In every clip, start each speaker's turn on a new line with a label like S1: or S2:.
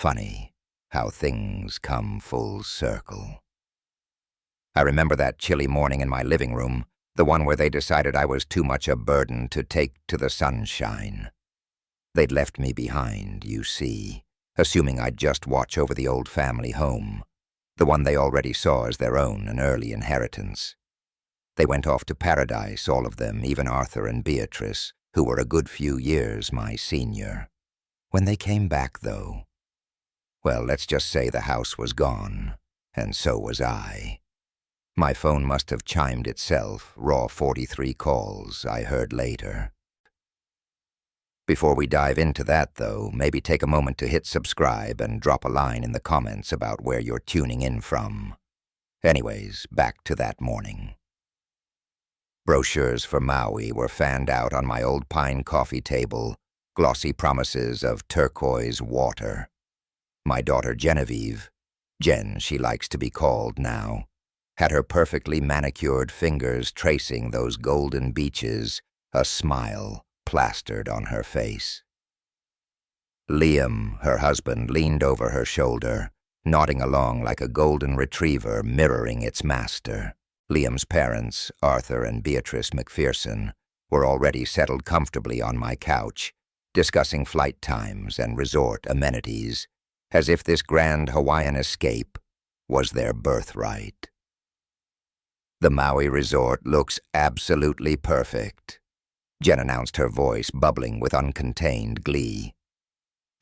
S1: Funny how things come full circle. I remember that chilly morning in my living room, the one where they decided I was too much a burden to take to the sunshine. They'd left me behind, you see, assuming I'd just watch over the old family home, the one they already saw as their own, an early inheritance. They went off to paradise, all of them, even Arthur and Beatrice, who were a good few years my senior. When they came back, though, well, let's just say the house was gone, and so was I. My phone must have chimed itself, raw 43 calls, I heard later. Before we dive into that, though, maybe take a moment to hit subscribe and drop a line in the comments about where you're tuning in from. Anyways, back to that morning. Brochures for Maui were fanned out on my old pine coffee table, glossy promises of turquoise water. My daughter Genevieve, Jen she likes to be called now, had her perfectly manicured fingers tracing those golden beaches, a smile plastered on her face. Liam, her husband, leaned over her shoulder, nodding along like a golden retriever mirroring its master. Liam's parents, Arthur and Beatrice McPherson, were already settled comfortably on my couch, discussing flight times and resort amenities, as if this grand Hawaiian escape was their birthright. The Maui resort looks absolutely perfect, Jen announced, her voice bubbling with uncontained glee.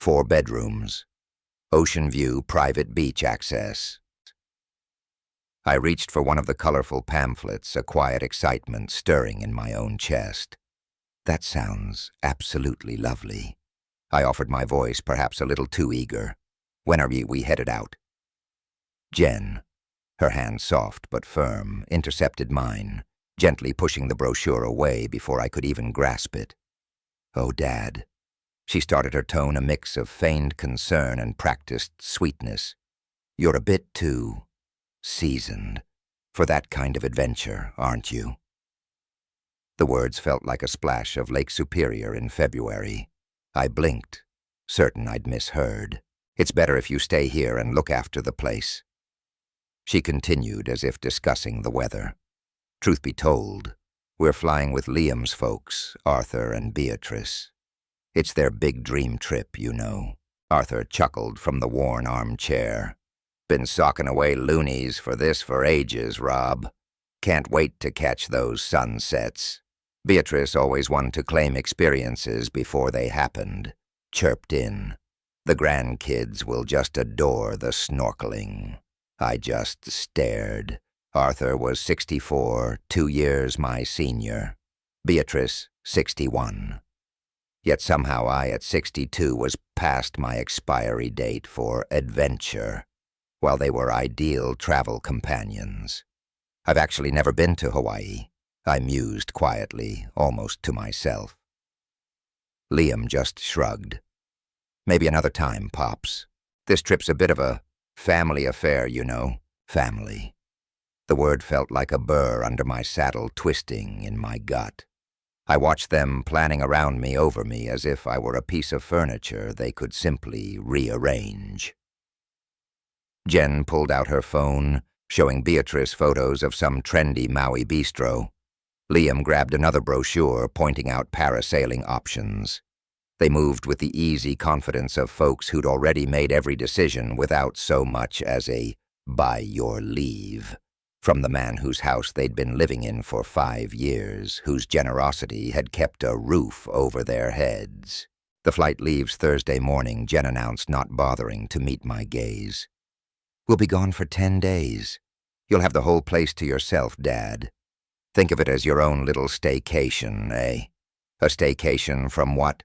S1: 4 bedrooms, ocean view, private beach access. I reached for one of the colorful pamphlets, a quiet excitement stirring in my own chest. That sounds absolutely lovely. I offered my voice, perhaps a little too eager. When are we headed out? Jen, her hand soft but firm, intercepted mine, gently pushing the brochure away before I could even grasp it. Oh, Dad. She started, her tone a mix of feigned concern and practiced sweetness. You're a bit too seasoned for that kind of adventure, aren't you? The words felt like a splash of Lake Superior in February. I blinked, certain I'd misheard. It's better if you stay here and look after the place. She continued as if discussing the weather. Truth be told, we're flying with Liam's folks, Arthur and Beatrice. It's their big dream trip, you know. Arthur chuckled from the worn armchair. Been socking away loonies for this for ages, Rob. Can't wait to catch those sunsets. Beatrice, always one to claim experiences before they happened, chirped in. The grandkids will just adore the snorkeling. I just stared. Arthur was 64, 2 years my senior. Beatrice, 61. Yet somehow I, at 62, was past my expiry date for adventure, while they were ideal travel companions. I've actually never been to Hawaii, I mused quietly, almost to myself. Liam just shrugged. Maybe another time, Pops. This trip's a bit of a family affair, you know. Family. The word felt like a burr under my saddle, twisting in my gut. I watched them planning around me, over me, as if I were a piece of furniture they could simply rearrange. Jen pulled out her phone, showing Beatrice photos of some trendy Maui bistro. Liam grabbed another brochure, pointing out parasailing options. They moved with the easy confidence of folks who'd already made every decision without so much as a "by your leave" from the man whose house they'd been living in for 5 years, whose generosity had kept a roof over their heads. The flight leaves Thursday morning, Jen announced, not bothering to meet my gaze. We'll be gone for 10 days. You'll have the whole place to yourself, Dad. Think of it as your own little staycation, eh? A staycation from what?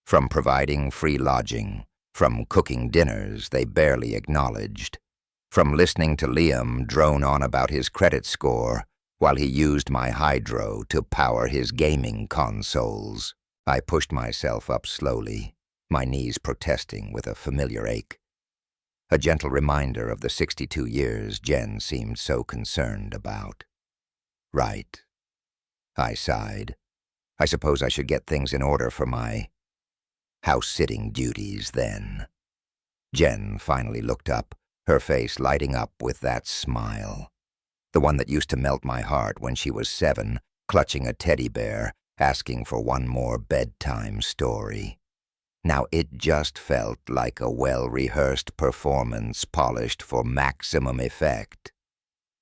S1: From providing free lodging, from cooking dinners they barely acknowledged, from listening to Liam drone on about his credit score while he used my hydro to power his gaming consoles. I pushed myself up slowly, my knees protesting with a familiar ache. A gentle reminder of the 62 years Jen seemed so concerned about. Right. I sighed. I suppose I should get things in order for my house-sitting duties then. Jen finally looked up, her face lighting up with that smile. The one that used to melt my heart when she was 7, clutching a teddy bear, asking for one more bedtime story. Now it just felt like a well-rehearsed performance polished for maximum effect.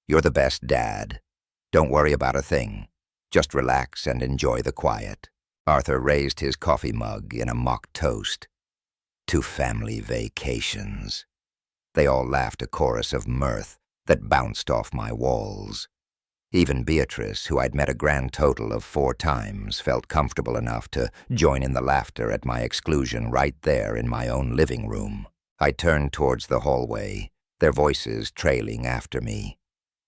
S1: "You're the best, Dad. Don't worry about a thing. Just relax and enjoy the quiet." Arthur raised his coffee mug in a mock toast. "To family vacations." They all laughed a chorus of mirth that bounced off my walls. Even Beatrice, who I'd met a grand total of 4 times, felt comfortable enough to join in the laughter at my exclusion right there in my own living room. I turned towards the hallway, their voices trailing after me.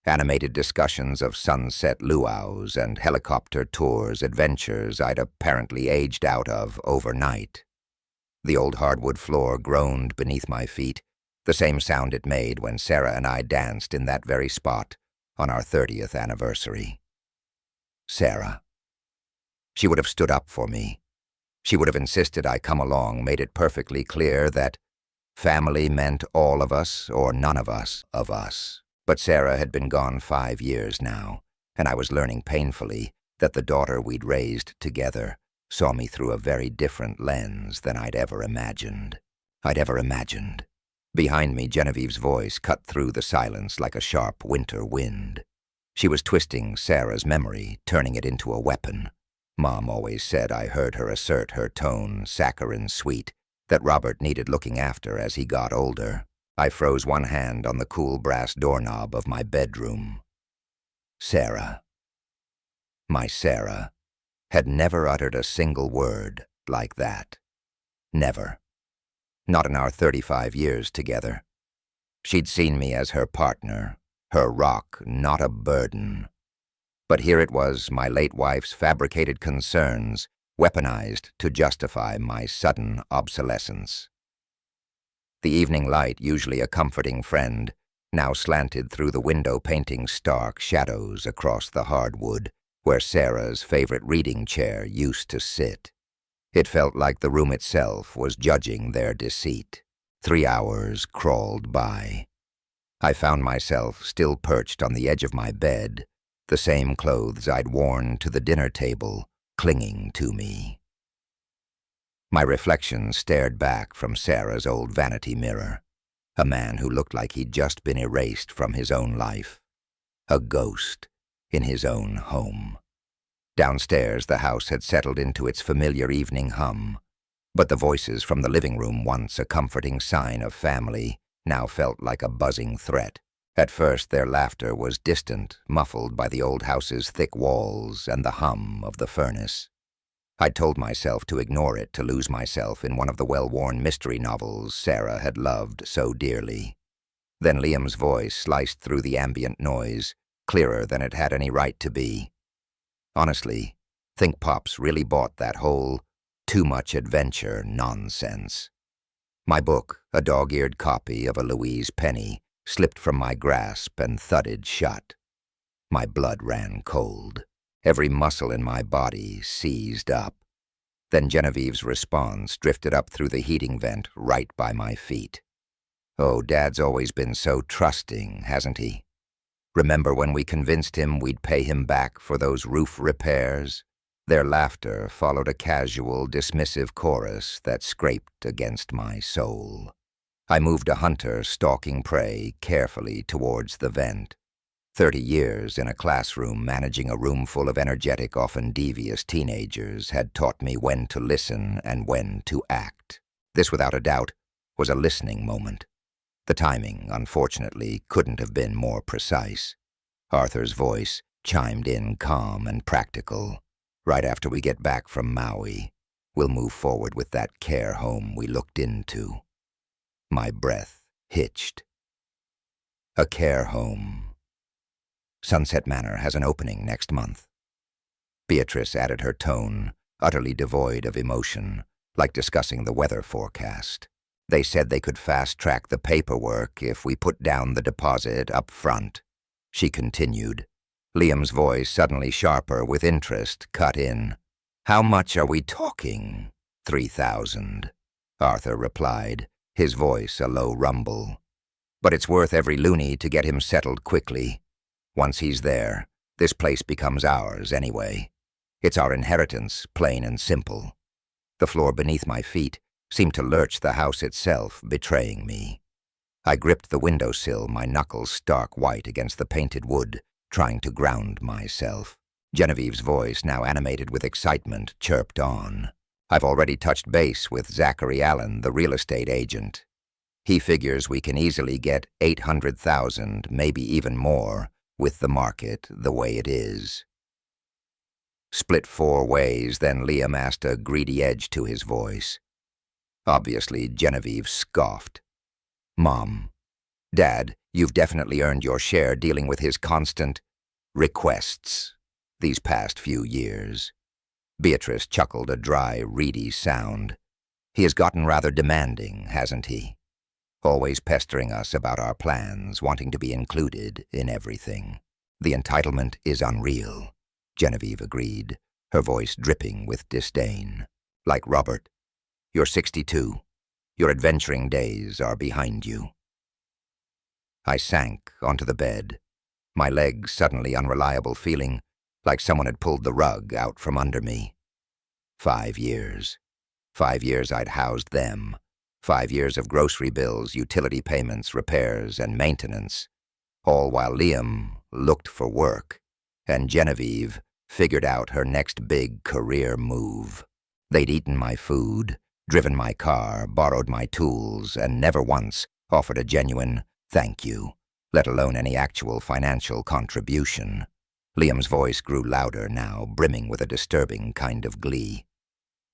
S1: Animated discussions of sunset luau's and helicopter tours, adventures I'd apparently aged out of overnight. The old hardwood floor groaned beneath my feet, the same sound it made when Sarah and I danced in that very spot on our 30th anniversary. Sarah. She would have stood up for me. She would have insisted I come along, made it perfectly clear that family meant all of us or none of us. But Sarah had been gone 5 years now, and I was learning painfully that the daughter we'd raised together saw me through a very different lens than I'd ever imagined. Behind me, Genevieve's voice cut through the silence like a sharp winter wind. She was twisting Sarah's memory, turning it into a weapon. Mom always said I heard her assert her tone, saccharine sweet, that Robert needed looking after as he got older. I froze one hand on the cool brass doorknob of my bedroom. Sarah. My Sarah had never uttered a single word like that. Never. Not in our 35 years together. She'd seen me as her partner, her rock, not a burden. But here it was, my late wife's fabricated concerns, weaponized to justify my sudden obsolescence. The evening light, usually a comforting friend, now slanted through the window, painting stark shadows across the hardwood where Sarah's favorite reading chair used to sit. It felt like the room itself was judging their deceit. 3 hours crawled by. I found myself still perched on the edge of my bed, the same clothes I'd worn to the dinner table clinging to me. My reflection stared back from Sarah's old vanity mirror, a man who looked like he'd just been erased from his own life, a ghost in his own home. Downstairs, the house had settled into its familiar evening hum, but the voices from the living room, once a comforting sign of family, now felt like a buzzing threat. At first, their laughter was distant, muffled by the old house's thick walls and the hum of the furnace. I'd told myself to ignore it, to lose myself in one of the well-worn mystery novels Sarah had loved so dearly. Then Liam's voice sliced through the ambient noise, clearer than it had any right to be. Honestly, think Pops really bought that whole too much adventure nonsense. My book, a dog-eared copy of a Louise Penny, slipped from my grasp and thudded shut. My blood ran cold. Every muscle in my body seized up. Then Genevieve's response drifted up through the heating vent right by my feet. "Oh, Dad's always been so trusting, hasn't he? Remember when we convinced him we'd pay him back for those roof repairs?" Their laughter followed a casual, dismissive chorus that scraped against my soul. I moved a hunter stalking prey carefully towards the vent. 30 years in a classroom managing a room full of energetic, often devious teenagers had taught me when to listen and when to act. This, without a doubt, was a listening moment. The timing, unfortunately, couldn't have been more precise. Arthur's voice chimed in calm and practical. "Right after we get back from Maui, we'll move forward with that care home we looked into." My breath hitched. A care home. Sunset Manor has an opening next month. Beatrice added her tone, utterly devoid of emotion, like discussing the weather forecast. "They said they could fast-track the paperwork if we put down the deposit up front," she continued. Liam's voice, suddenly sharper with interest, cut in. "How much are we talking?" 3,000, Arthur replied, his voice a low rumble. "But it's worth every loony to get him settled quickly. Once he's there, this place becomes ours anyway. It's our inheritance, plain and simple." The floor beneath my feet seemed to lurch the house itself, betraying me. I gripped the windowsill, my knuckles stark white against the painted wood, trying to ground myself. Genevieve's voice, now animated with excitement, chirped on. "I've already touched base with Zachary Allen, the real estate agent. He figures we can easily get 800,000, maybe even more, with the market the way it is." Split 4 ways, then Liam asked, a greedy edge to his voice. Obviously, Genevieve scoffed. "Mom, Dad, you've definitely earned your share dealing with his constant requests these past few years." Beatrice chuckled a dry, reedy sound. "He has gotten rather demanding, hasn't he? Always pestering us about our plans, wanting to be included in everything." "The entitlement is unreal," Genevieve agreed, her voice dripping with disdain. "Like Robert, you're 62. Your adventuring days are behind you." I sank onto the bed, my legs suddenly unreliable, feeling like someone had pulled the rug out from under me. 5 years. 5 years I'd housed them. 5 years of grocery bills, utility payments, repairs, and maintenance, all while Liam looked for work, and Genevieve figured out her next big career move. They'd eaten my food, driven my car, borrowed my tools, and never once offered a genuine thank you, let alone any actual financial contribution. Liam's voice grew louder now, brimming with a disturbing kind of glee.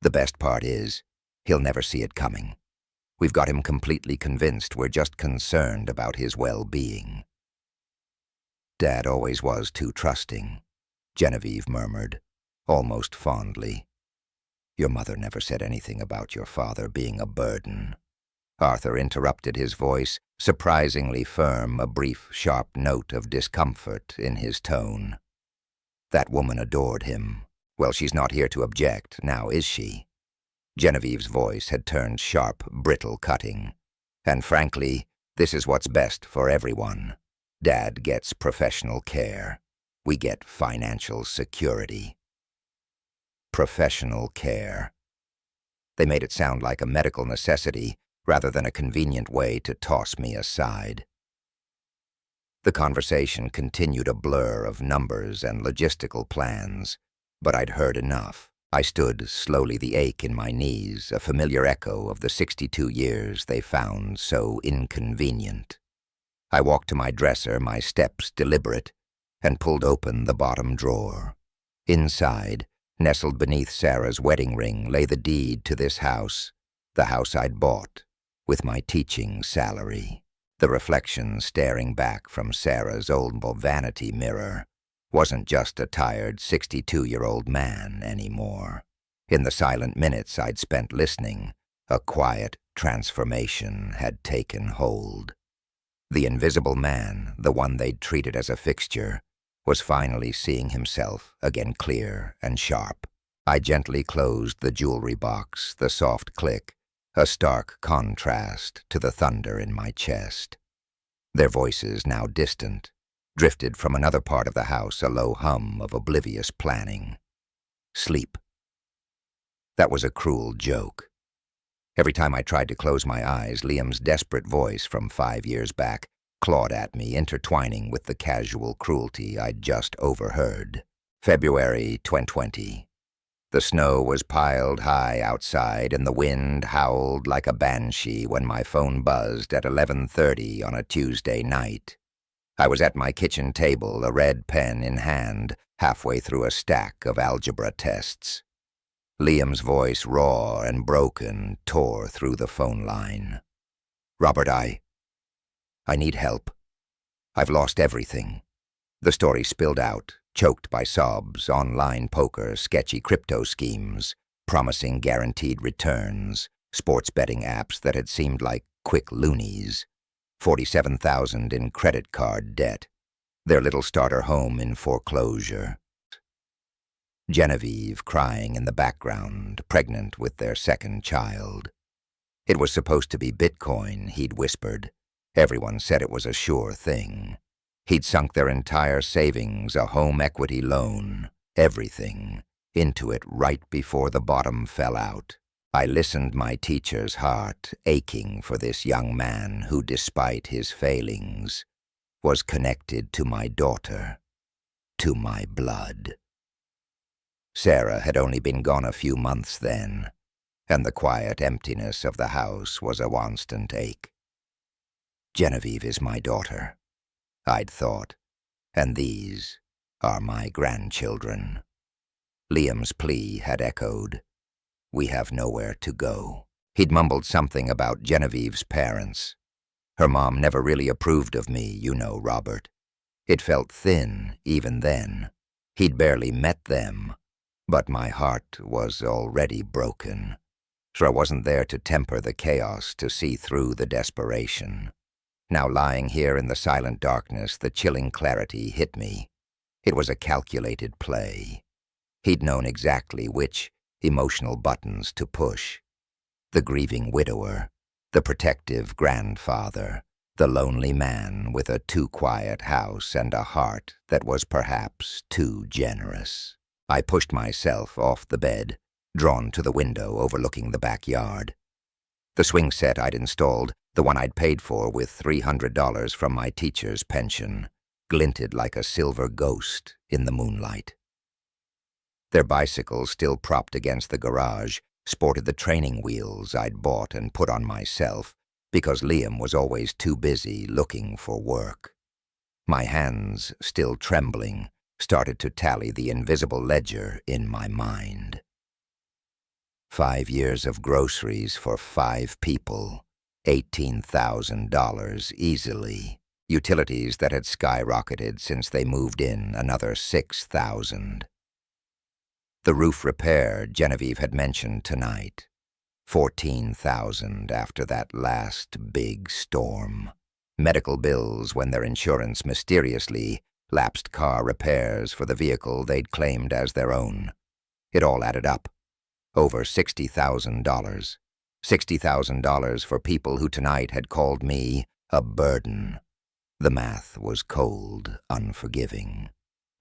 S1: "The best part is, he'll never see it coming. We've got him completely convinced we're just concerned about his well-being." "Dad always was too trusting," Genevieve murmured, almost fondly. "Your mother never said anything about your father being a burden." Arthur interrupted, his voice surprisingly firm, a brief, sharp note of discomfort in his tone. "That woman adored him. Well, she's not here to object, now is she?" Genevieve's voice had turned sharp, brittle, cutting. "And frankly, this is what's best for everyone. Dad gets professional care. We get financial security." Professional care. They made it sound like a medical necessity rather than a convenient way to toss me aside. The conversation continued, a blur of numbers and logistical plans, but I'd heard enough. I stood, slowly, the ache in my knees, a familiar echo of the 62 years they found so inconvenient. I walked to my dresser, my steps deliberate, and pulled open the bottom drawer. Inside, nestled beneath Sarah's wedding ring, lay the deed to this house, the house I'd bought, with my teaching salary. The reflection staring back from Sarah's old vanity mirror wasn't just a tired 62-year-old man anymore. In the silent minutes I'd spent listening, a quiet transformation had taken hold. The invisible man, the one they'd treated as a fixture, was finally seeing himself again, clear and sharp. I gently closed the jewelry box, the soft click, a stark contrast to the thunder in my chest. Their voices, now distant, drifted from another part of the house, a low hum of oblivious planning. Sleep. That was a cruel joke. Every time I tried to close my eyes, Liam's desperate voice from 5 years back clawed at me, intertwining with the casual cruelty I'd just overheard. February 2020. The snow was piled high outside, and the wind howled like a banshee when my phone buzzed at 11:30 on a Tuesday night. I was at my kitchen table, a red pen in hand, halfway through a stack of algebra tests. Liam's voice, raw and broken, tore through the phone line. "Robert, I need help. I've lost everything." The story spilled out, choked by sobs, online poker, sketchy crypto schemes, promising guaranteed returns, sports betting apps that had seemed like quick loonies, 47,000 in credit card debt, their little starter home in foreclosure. Genevieve crying in the background, pregnant with their second child. It was supposed to be Bitcoin, he'd whispered. Everyone said it was a sure thing. He'd sunk their entire savings, a home equity loan, everything, into it right before the bottom fell out. I listened, my teacher's heart aching for this young man who, despite his failings, was connected to my daughter, to my blood. Sarah had only been gone a few months then, and the quiet emptiness of the house was a constant ache. Genevieve is my daughter, I'd thought, and these are my grandchildren. Liam's plea had echoed. We have nowhere to go. He'd mumbled something about Genevieve's parents. Her mom never really approved of me, you know, Robert. It felt thin, even then. He'd barely met them, but my heart was already broken. So I wasn't there to temper the chaos, to see through the desperation. Now lying here in the silent darkness, the chilling clarity hit me. It was a calculated play. He'd known exactly which emotional buttons to push. The grieving widower, the protective grandfather, the lonely man with a too quiet house and a heart that was perhaps too generous. I pushed myself off the bed, drawn to the window overlooking the backyard. The swing set I'd installed, the one I'd paid for with $300 from my teacher's pension, glinted like a silver ghost in the moonlight. Their bicycles, still propped against the garage, sported the training wheels I'd bought and put on myself because Liam was always too busy looking for work. My hands, still trembling, started to tally the invisible ledger in my mind. 5 years of groceries for 5 people, $18,000 easily. Utilities that had skyrocketed since they moved in, another $6,000. The roof repair Genevieve had mentioned tonight, $14,000 after that last big storm. Medical bills when their insurance mysteriously lapsed car repairs for the vehicle they'd claimed as their own. It all added up. Over $60,000. $60,000 for people who tonight had called me a burden. The math was cold, unforgiving.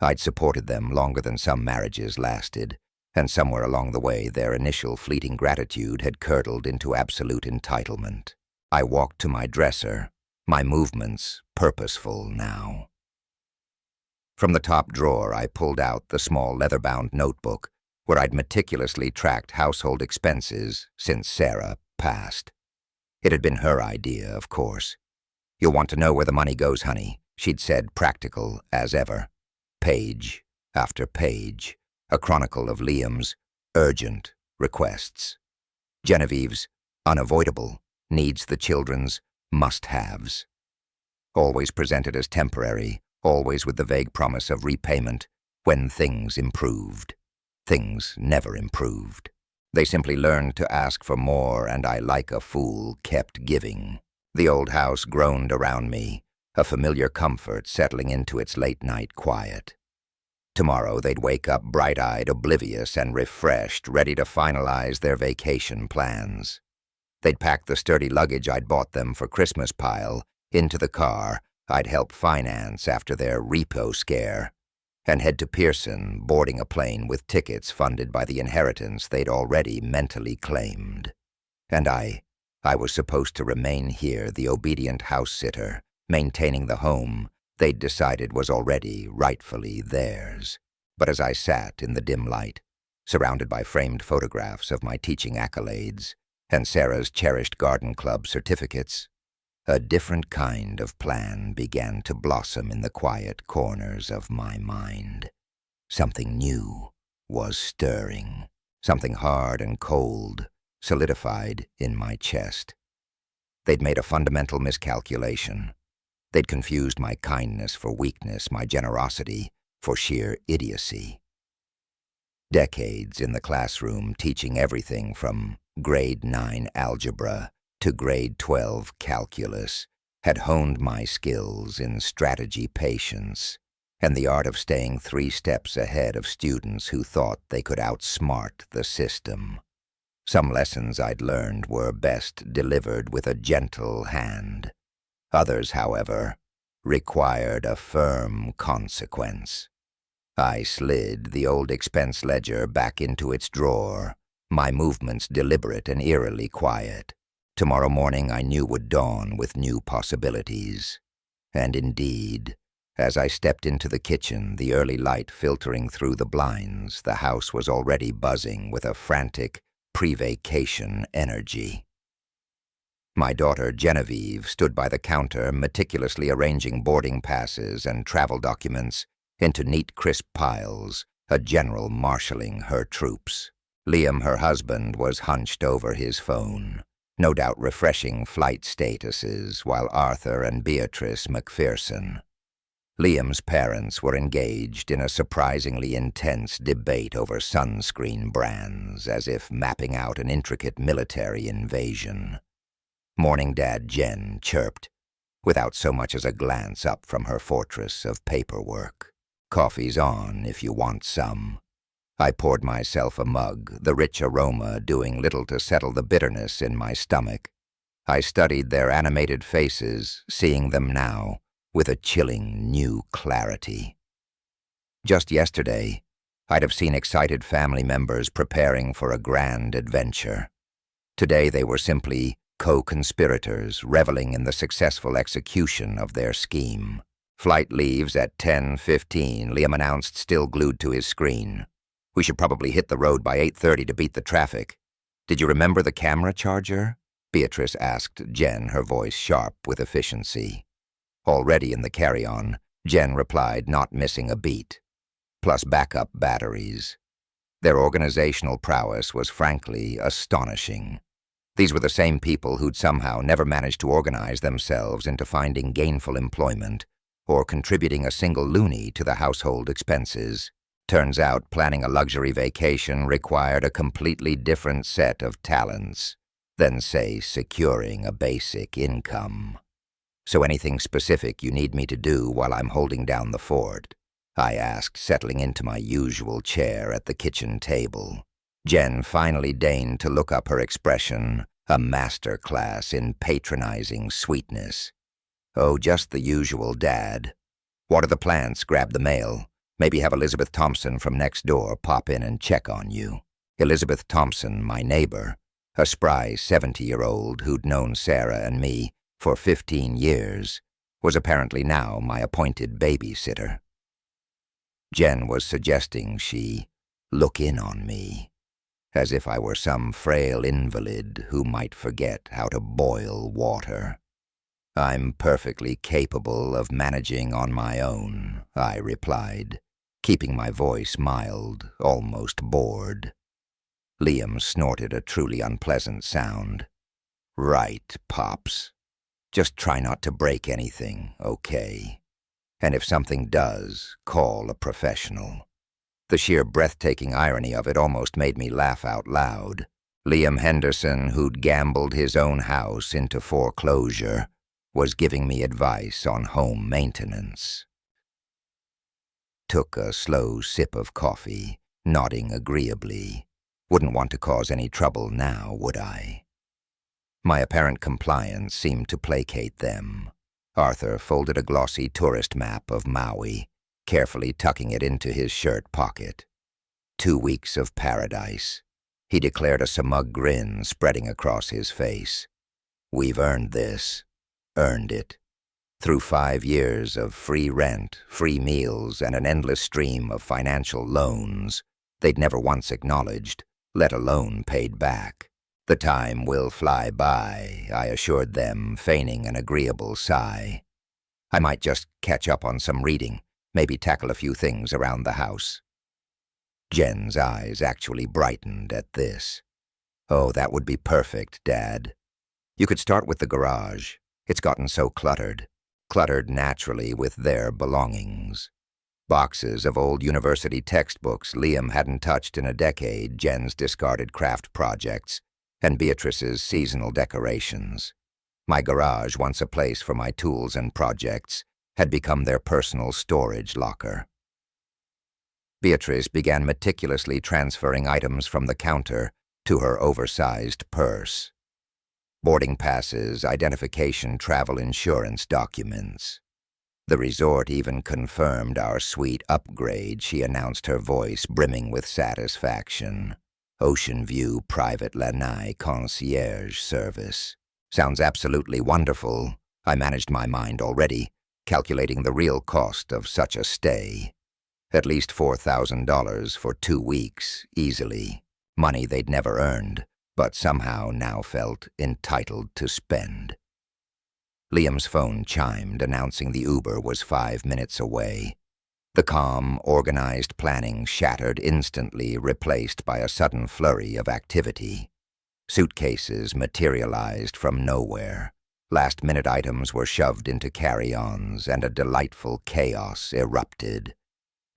S1: I'd supported them longer than some marriages lasted, and somewhere along the way their initial fleeting gratitude had curdled into absolute entitlement. I walked to my dresser, my movements purposeful now. From the top drawer I pulled out the small leather-bound notebook where I'd meticulously tracked household expenses since Sarah passed. It had been her idea, of course. You'll want to know where the money goes, honey, she'd said, practical as ever. Page after page, a chronicle of Liam's urgent requests. Genevieve's unavoidable needs, the children's must-haves. Always presented as temporary, always with the vague promise of repayment when things improved. Things never improved. They simply learned to ask for more, and I, like a fool, kept giving. The old house groaned around me, a familiar comfort settling into its late-night quiet. Tomorrow they'd wake up bright-eyed, oblivious, and refreshed, ready to finalize their vacation plans. They'd pack the sturdy luggage I'd bought them for Christmas pile into the car I'd helped finance after their repo scare, and head to Pearson, boarding a plane with tickets funded by the inheritance they'd already mentally claimed. And I was supposed to remain here, the obedient house-sitter, maintaining the home they'd decided was already rightfully theirs. But as I sat in the dim light, surrounded by framed photographs of my teaching accolades and Sarah's cherished garden club certificates, a different kind of plan began to blossom in the quiet corners of my mind. Something new was stirring, something hard and cold, solidified in my chest. They'd made a fundamental miscalculation. They'd confused my kindness for weakness, my generosity for sheer idiocy. Decades in the classroom teaching everything from grade 9 algebra to grade 12 calculus had honed my skills in strategy, patience, and the art of staying 3 steps ahead of students who thought they could outsmart the system. Some lessons I'd learned were best delivered with a gentle hand. Others, however, required a firm consequence. I slid the old expense ledger back into its drawer, my movements deliberate and eerily quiet. Tomorrow morning I knew would dawn with new possibilities. And indeed, as I stepped into the kitchen, the early light filtering through the blinds, the house was already buzzing with a frantic, pre-vacation energy. My daughter Genevieve stood by the counter, meticulously arranging boarding passes and travel documents into neat, crisp piles, a general marshalling her troops. Liam, her husband, was hunched over his phone, no doubt refreshing flight statuses, while Arthur and Beatrice McPherson. Liam's parents were engaged in a surprisingly intense debate over sunscreen brands, as if mapping out an intricate military invasion. Morning Dad Jen chirped, without so much as a glance up from her fortress of paperwork. "Coffee's on if you want some." I poured myself a mug, the rich aroma doing little to settle the bitterness in my stomach. I studied their animated faces, seeing them now with a chilling new clarity. Just yesterday, I'd have seen excited family members preparing for a grand adventure. Today they were simply co-conspirators reveling in the successful execution of their scheme. "Flight leaves at 10:15, Liam announced, still glued to his screen. "We should probably hit the road by 8:30 to beat the traffic." "Did you remember the camera charger?" Beatrice asked Jen, her voice sharp with efficiency. Already in the carry-on, Jen replied, not missing a beat. "Plus backup batteries." Their organizational prowess was frankly astonishing. These were the same people who'd somehow never managed to organize themselves into finding gainful employment or contributing a single loonie to the household expenses. Turns out planning a luxury vacation required a completely different set of talents than, say, securing a basic income. "So anything specific you need me to do while I'm holding down the fort?" I asked, settling into my usual chair at the kitchen table. Jen finally deigned to look up her expression, a master class in patronizing sweetness. "Oh, just the usual, Dad. Water the plants, grab the mail. Maybe have Elizabeth Thompson from next door pop in and check on you." Elizabeth Thompson, my neighbor, a spry 70-year-old who'd known Sarah and me for 15 years, was apparently now my appointed babysitter. Jen was suggesting she look in on me, as if I were some frail invalid who might forget how to boil water. "I'm perfectly capable of managing on my own," I replied, keeping my voice mild, almost bored. Liam snorted a truly unpleasant sound. "Right, Pops. Just try not to break anything, okay? And if something does, call a professional." The sheer breathtaking irony of it almost made me laugh out loud. Liam Henderson, who'd gambled his own house into foreclosure, was giving me advice on home maintenance. Took a slow sip of coffee, nodding agreeably. Wouldn't want to cause any trouble now, would I? My apparent compliance seemed to placate them. Arthur folded a glossy tourist map of Maui, carefully tucking it into his shirt pocket. 2 weeks of paradise. He declared, a smug grin spreading across his face. "We've earned this. Earned it. Through 5 years of free rent, free meals, and an endless stream of financial loans they'd never once acknowledged, let alone paid back. The time will fly by," I assured them, feigning an agreeable sigh. "I might just catch up on some reading, maybe tackle a few things around the house." Jen's eyes actually brightened at this. "Oh, that would be perfect, Dad. You could start with the garage. It's gotten so cluttered naturally with their belongings. Boxes of old university textbooks Liam hadn't touched in a decade, Jen's discarded craft projects, and Beatrice's seasonal decorations. My garage, once a place for my tools and projects, had become their personal storage locker. Beatrice began meticulously transferring items from the counter to her oversized purse. Boarding passes, identification, travel insurance documents. The resort even confirmed our suite upgrade, she announced, her voice brimming with satisfaction. Ocean View Private Lanai Concierge Service. Sounds absolutely wonderful. I managed my mind already, calculating the real cost of such a stay. At least $4,000 for 2 weeks, easily. Money they'd never earned, but somehow now felt entitled to spend. Liam's phone chimed, announcing the Uber was 5 minutes away. The calm, organized planning shattered instantly, replaced by a sudden flurry of activity. Suitcases materialized from nowhere. Last-minute items were shoved into carry-ons, and a delightful chaos erupted.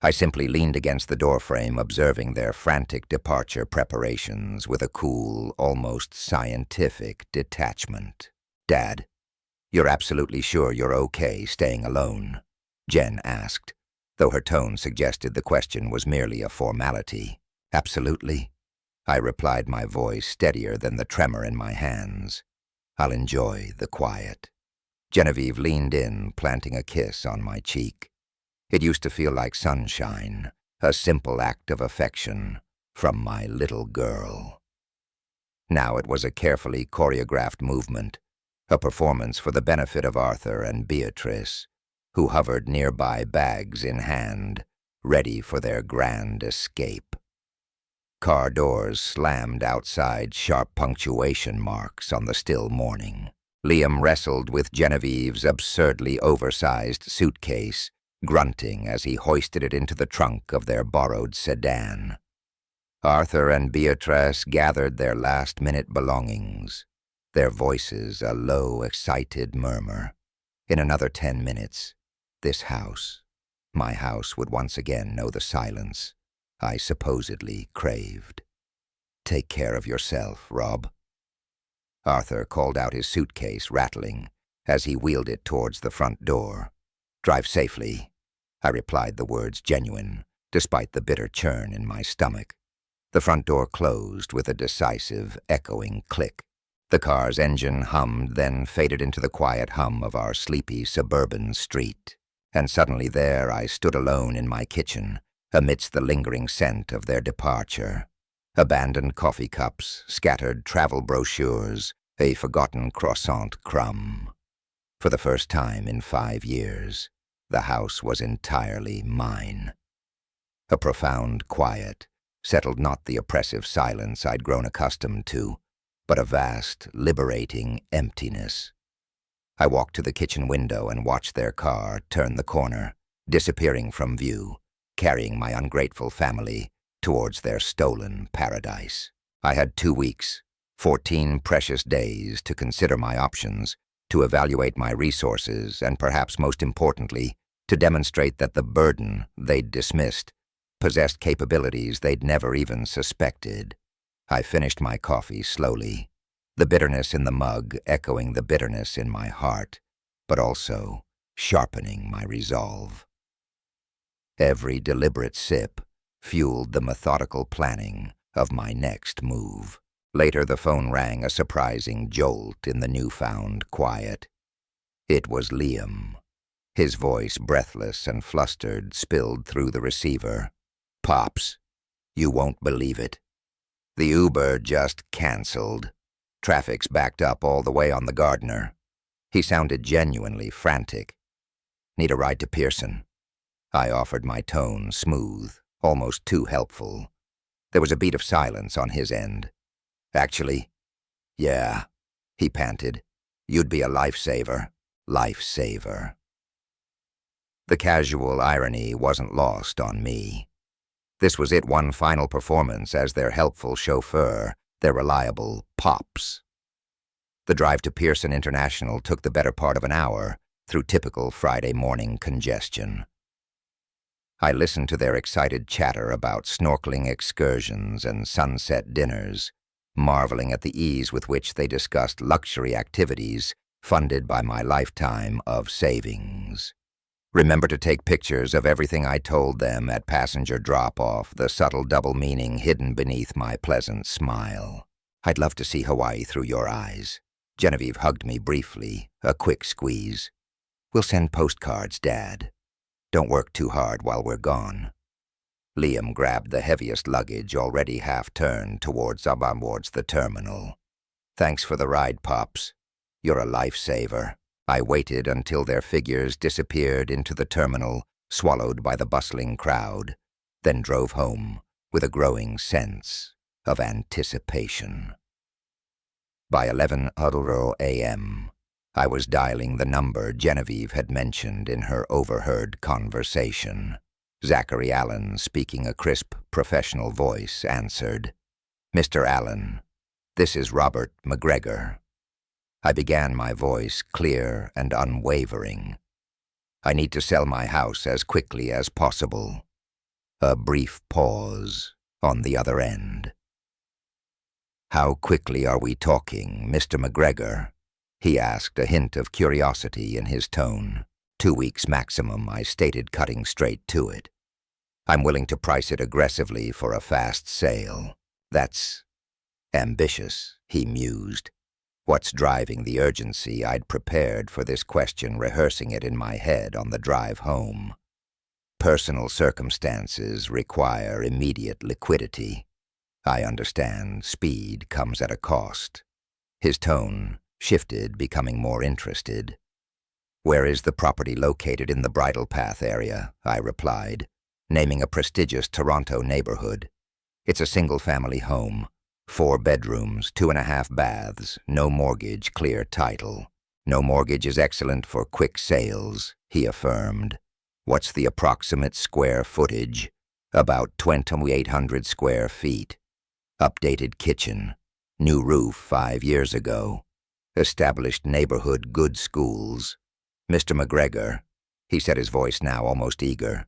S1: I simply leaned against the doorframe, observing their frantic departure preparations with a cool, almost scientific detachment. "Dad, you're absolutely sure you're okay staying alone?" Jen asked, though her tone suggested the question was merely a formality. "Absolutely," I replied, my voice steadier than the tremor in my hands. "I'll enjoy the quiet." Genevieve leaned in, planting a kiss on my cheek. It used to feel like sunshine, a simple act of affection from my little girl. Now it was a carefully choreographed movement, a performance for the benefit of Arthur and Beatrice, who hovered nearby, bags in hand, ready for their grand escape. Car doors slammed outside, sharp punctuation marks on the still morning. Liam wrestled with Genevieve's absurdly oversized suitcase, grunting as he hoisted it into the trunk of their borrowed sedan. Arthur and Beatrice gathered their last-minute belongings, their voices a low, excited murmur. In another 10 minutes, this house, my house, would once again know the silence I supposedly craved. "Take care of yourself, Rob." Arthur called out his suitcase, rattling, as he wheeled it towards the front door. "Drive safely." I replied, the words genuine, despite the bitter churn in my stomach. The front door closed with a decisive, echoing click. The car's engine hummed, then faded into the quiet hum of our sleepy suburban street. And suddenly there I stood alone in my kitchen, amidst the lingering scent of their departure. Abandoned coffee cups, scattered travel brochures, a forgotten croissant crumb. For the first time in 5 years, the house was entirely mine. A profound quiet settled, not the oppressive silence I'd grown accustomed to, but a vast, liberating emptiness. I walked to the kitchen window and watched their car turn the corner, disappearing from view, carrying my ungrateful family towards their stolen paradise. I had 2 weeks, 14 precious days to consider my options, to evaluate my resources, and perhaps most importantly, to demonstrate that the burden they'd dismissed possessed capabilities they'd never even suspected. I finished my coffee slowly, the bitterness in the mug echoing the bitterness in my heart, but also sharpening my resolve. Every deliberate sip fueled the methodical planning of my next move. Later the phone rang, a surprising jolt in the newfound quiet. It was Liam. His voice, breathless and flustered, spilled through the receiver. "Pops, you won't believe it. The Uber just canceled. Traffic's backed up all the way on the Gardner." He sounded genuinely frantic. "Need a ride to Pearson?" I offered, my tone smooth, almost too helpful. There was a beat of silence on his end. "Actually, yeah," he panted. "You'd be a lifesaver. Lifesaver." The casual irony wasn't lost on me. This was it, one final performance as their helpful chauffeur, their reliable Pops. The drive to Pearson International took the better part of an hour through typical Friday morning congestion. I listened to their excited chatter about snorkeling excursions and sunset dinners, marveling at the ease with which they discussed luxury activities funded by my lifetime of savings. Remember to take pictures of everything I told them at passenger drop-off, the subtle double meaning hidden beneath my pleasant smile. I'd love to see Hawaii through your eyes. Genevieve hugged me briefly, a quick squeeze. We'll send postcards, Dad. Don't work too hard while we're gone. Liam grabbed the heaviest luggage, already half-turned towards the terminal. Thanks for the ride, Pops. You're a lifesaver. I waited until their figures disappeared into the terminal, swallowed by the bustling crowd, then drove home with a growing sense of anticipation. By 11:00 a.m., I was dialing the number Genevieve had mentioned in her overheard conversation. Zachary Allen, speaking a crisp, professional voice, answered. "Mr. Allen, this is Robert McGregor." I began, my voice clear and unwavering. "I need to sell my house as quickly as possible." A brief pause on the other end. "How quickly are we talking, Mr. McGregor?" he asked, a hint of curiosity in his tone. 2 weeks maximum, I stated, cutting straight to it. "I'm willing to price it aggressively for a fast sale." "That's ambitious," he mused. What's driving the urgency? I'd prepared for this question, rehearsing it in my head on the drive home. "Personal circumstances require immediate liquidity. I understand speed comes at a cost." His tone shifted, becoming more interested. "Where is the property located?" "In the Bridle Path area," I replied, naming a prestigious Toronto neighborhood. "It's a single-family home. 4 bedrooms, 2.5 baths, no mortgage, clear title." "No mortgage is excellent for quick sales," he affirmed. "What's the approximate square footage?" "About 2,800 square feet. Updated kitchen. New roof 5 years ago. Established neighborhood, good schools." "Mr. McGregor," he said, his voice now almost eager.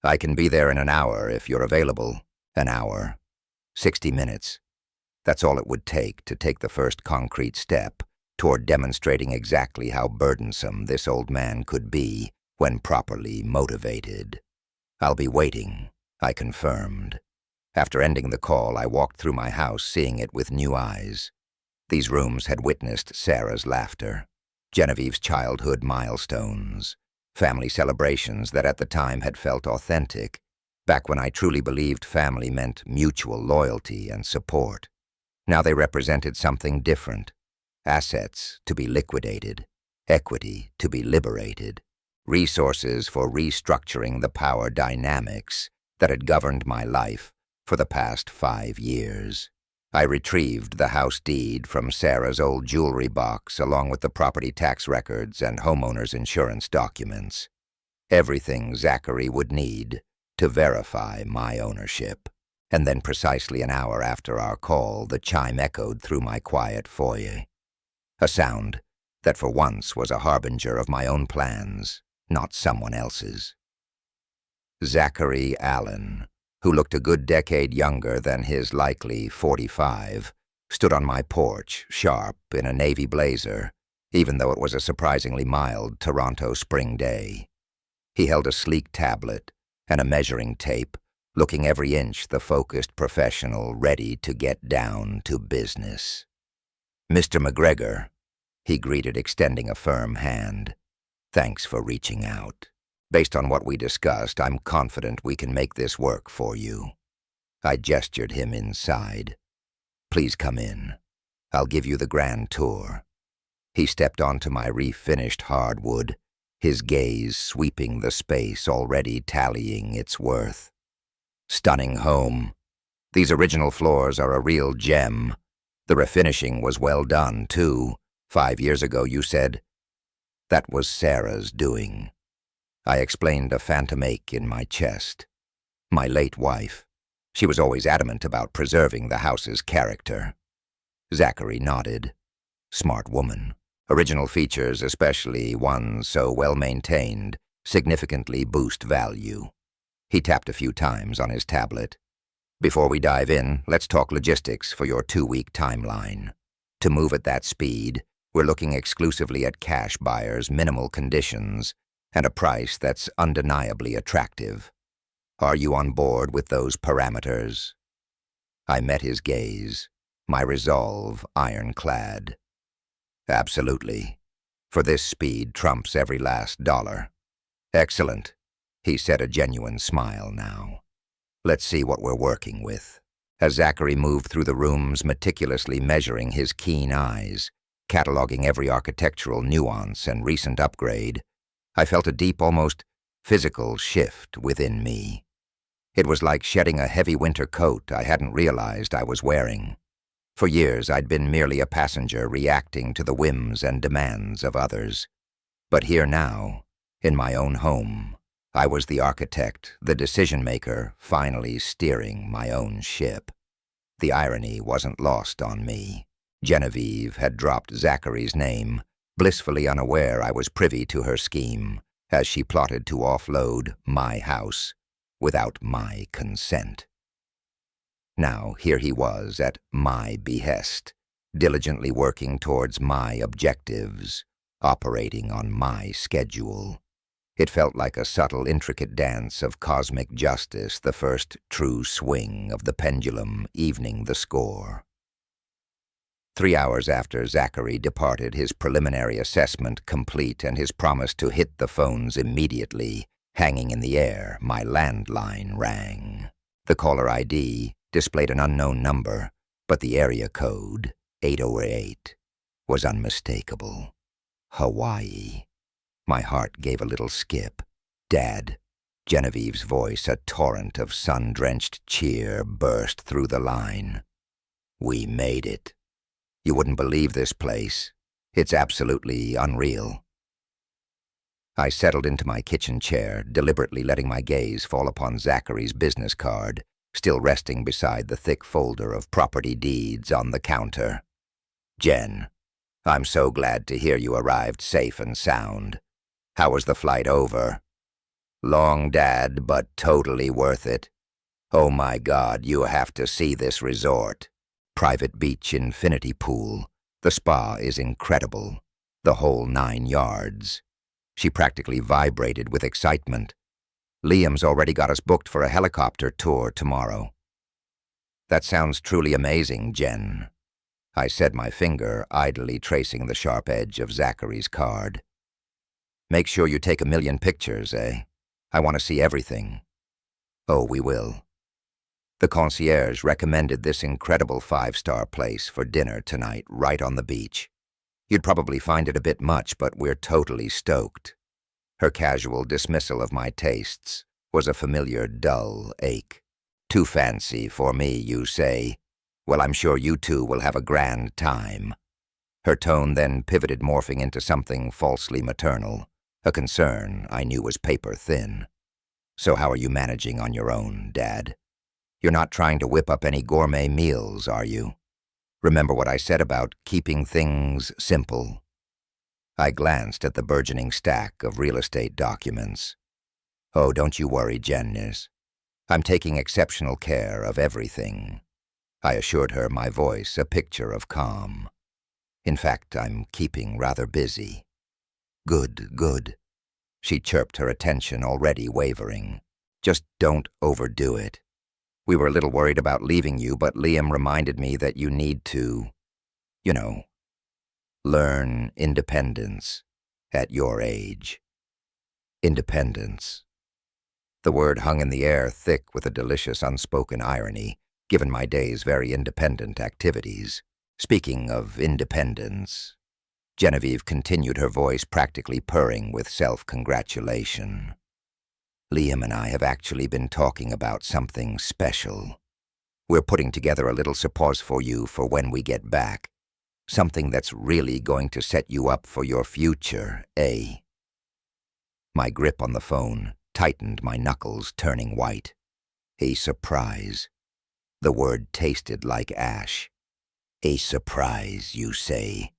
S1: "I can be there in an hour if you're available." "An hour. 60 minutes. That's all it would take to take the first concrete step toward demonstrating exactly how burdensome this old man could be when properly motivated." "I'll be waiting," I confirmed. After ending the call, I walked through my house, seeing it with new eyes. These rooms had witnessed Sarah's laughter, Genevieve's childhood milestones, family celebrations that at the time had felt authentic, back when I truly believed family meant mutual loyalty and support. Now they represented something different. Assets to be liquidated, equity to be liberated, resources for restructuring the power dynamics that had governed my life for the past 5 years. I retrieved the house deed from Sarah's old jewelry box along with the property tax records and homeowner's insurance documents. Everything Zachary would need to verify my ownership. And then precisely an hour after our call, the chime echoed through my quiet foyer. A sound that for once was a harbinger of my own plans, not someone else's. Zachary Allen, who looked a good decade younger than his likely 45, stood on my porch, sharp, in a navy blazer, even though it was a surprisingly mild Toronto spring day. He held a sleek tablet and a measuring tape, looking every inch the focused professional ready to get down to business. "Mr. McGregor," he greeted, extending a firm hand. "Thanks for reaching out. Based on what we discussed, I'm confident we can make this work for you." I gestured him inside. "Please come in. I'll give you the grand tour." He stepped onto my refinished hardwood, his gaze sweeping the space, already tallying its worth. "Stunning home. These original floors are a real gem. The refinishing was well done, too. 5 years ago, you said?" "That was Sarah's doing." I explained a phantom ache in my chest. "My late wife. She was always adamant about preserving the house's character." Zachary nodded. "Smart woman. Original features, especially ones so well-maintained, significantly boost value." He tapped a few times on his tablet. "Before we dive in, let's talk logistics for your 2-week timeline. To move at that speed, we're looking exclusively at cash buyers, minimal conditions, and a price that's undeniably attractive. Are you on board with those parameters? I met his gaze, my resolve ironclad. Absolutely. For this speed trumps every last dollar. Excellent. He said, a genuine smile now. Let's see what we're working with. As Zachary moved through the rooms, meticulously measuring his keen eyes, cataloging every architectural nuance and recent upgrade, I felt a deep, almost physical shift within me. It was like shedding a heavy winter coat I hadn't realized I was wearing. For years, I'd been merely a passenger reacting to the whims and demands of others. But here now, in my own home, I was the architect, the decision-maker, finally steering my own ship. The irony wasn't lost on me. Genevieve had dropped Zachary's name, blissfully unaware I was privy to her scheme, as she plotted to offload my house without my consent. Now here he was at my behest, diligently working towards my objectives, operating on my schedule. It felt like a subtle, intricate dance of cosmic justice, the first true swing of the pendulum evening the score. 3 hours after Zachary departed, his preliminary assessment complete and his promise to hit the phones immediately, hanging in the air, my landline rang. The caller ID displayed an unknown number, but the area code, 808, was unmistakable. Hawaii. My heart gave a little skip. Dad. Genevieve's voice, a torrent of sun-drenched cheer, burst through the line. We made it. You wouldn't believe this place. It's absolutely unreal. I settled into my kitchen chair, deliberately letting my gaze fall upon Zachary's business card, still resting beside the thick folder of property deeds on the counter. Jen, I'm so glad to hear you arrived safe and sound. How was the flight over? Long, Dad, but totally worth it. Oh my God, you have to see this resort. Private beach infinity pool. The spa is incredible. The whole 9 yards. She practically vibrated with excitement. Liam's already got us booked for a helicopter tour tomorrow. That sounds truly amazing, Jen. I said, my finger idly tracing the sharp edge of Zachary's card. Make sure you take 1,000,000 pictures, eh? I want to see everything. Oh, we will. The concierge recommended this incredible 5-star place for dinner tonight, right on the beach. You'd probably find it a bit much, but we're totally stoked. Her casual dismissal of my tastes was a familiar, dull ache. Too fancy for me, you say? Well, I'm sure you two will have a grand time. Her tone then pivoted, morphing into something falsely maternal, a concern I knew was paper-thin. So how are you managing on your own, Dad? You're not trying to whip up any gourmet meals, are you? Remember what I said about keeping things simple? I glanced at the burgeoning stack of real estate documents. Oh, don't you worry, Jen. I'm taking exceptional care of everything. I assured her, my voice a picture of calm. In fact, I'm keeping rather busy. Good, good. She chirped, her attention already wavering. Just don't overdo it. We were a little worried about leaving you, but Liam reminded me that you need to, learn independence at your age. Independence. The word hung in the air, thick with a delicious unspoken irony, given my day's very independent activities. Speaking of independence, Genevieve continued, her voice practically purring with self-congratulation. Liam and I have actually been talking about something special. We're putting together a little surprise for you for when we get back. Something that's really going to set you up for your future, eh? My grip on the phone tightened, my knuckles turning white. A surprise. The word tasted like ash. A surprise, you say?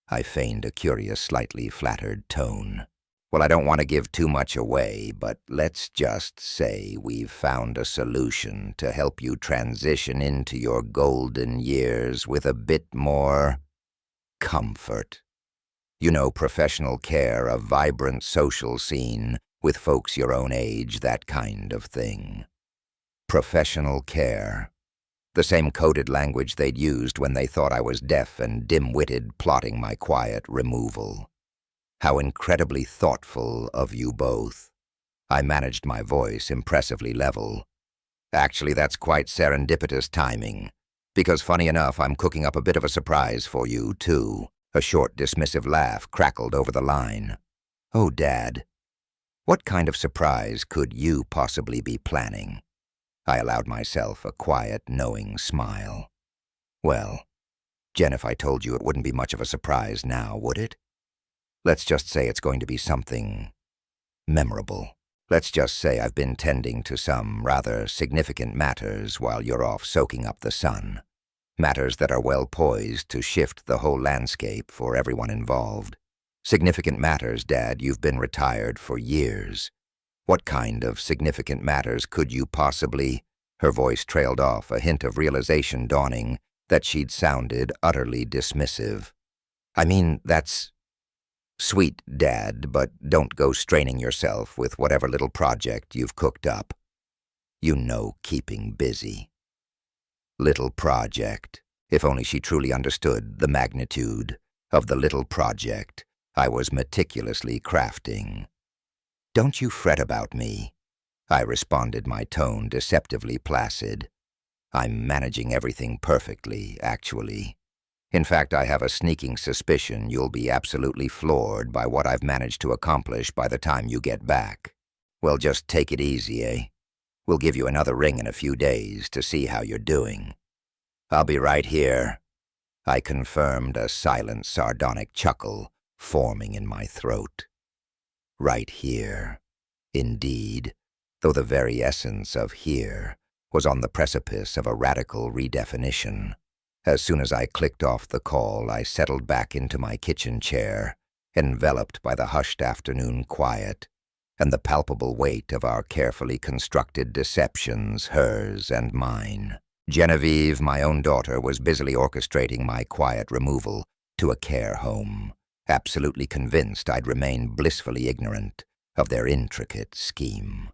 S1: I feigned a curious, slightly flattered tone. Well, I don't want to give too much away, but let's just say we've found a solution to help you transition into your golden years with a bit more comfort. You know, professional care, a vibrant social scene with folks your own age, that kind of thing. Professional care. The same coded language they'd used when they thought I was deaf and dim-witted, plotting my quiet removal. How incredibly thoughtful of you both. I managed my voice impressively level. Actually, that's quite serendipitous timing, because funny enough, I'm cooking up a bit of a surprise for you, too. A short, dismissive laugh crackled over the line. Oh, Dad, what kind of surprise could you possibly be planning? I allowed myself a quiet, knowing smile. Well, Jen, if I told you it wouldn't be much of a surprise now, would it? Let's just say it's going to be something memorable. Let's just say I've been tending to some rather significant matters while you're off soaking up the sun. Matters that are well poised to shift the whole landscape for everyone involved. Significant matters, Dad. You've been retired for years. What kind of significant matters could you possibly— Her voice trailed off, a hint of realization dawning that she'd sounded utterly dismissive. I mean, that's sweet, Dad, but don't go straining yourself with whatever little project you've cooked up. You know, keeping busy. Little project. If only she truly understood the magnitude of the little project I was meticulously crafting. Don't you fret about me, I responded, my tone deceptively placid. I'm managing everything perfectly, actually. In fact, I have a sneaking suspicion you'll be absolutely floored by what I've managed to accomplish by the time you get back. Well, just take it easy, eh? We'll give you another ring in a few days to see how you're doing. I'll be right here, I confirmed, a silent, sardonic chuckle forming in my throat. Right here, indeed, though the very essence of here was on the precipice of a radical redefinition. As soon as I clicked off the call, I settled back into my kitchen chair, enveloped by the hushed afternoon quiet and the palpable weight of our carefully constructed deceptions, hers and mine. Genevieve, my own daughter, was busily orchestrating my quiet removal to a care home, absolutely convinced I'd remain blissfully ignorant of their intricate scheme.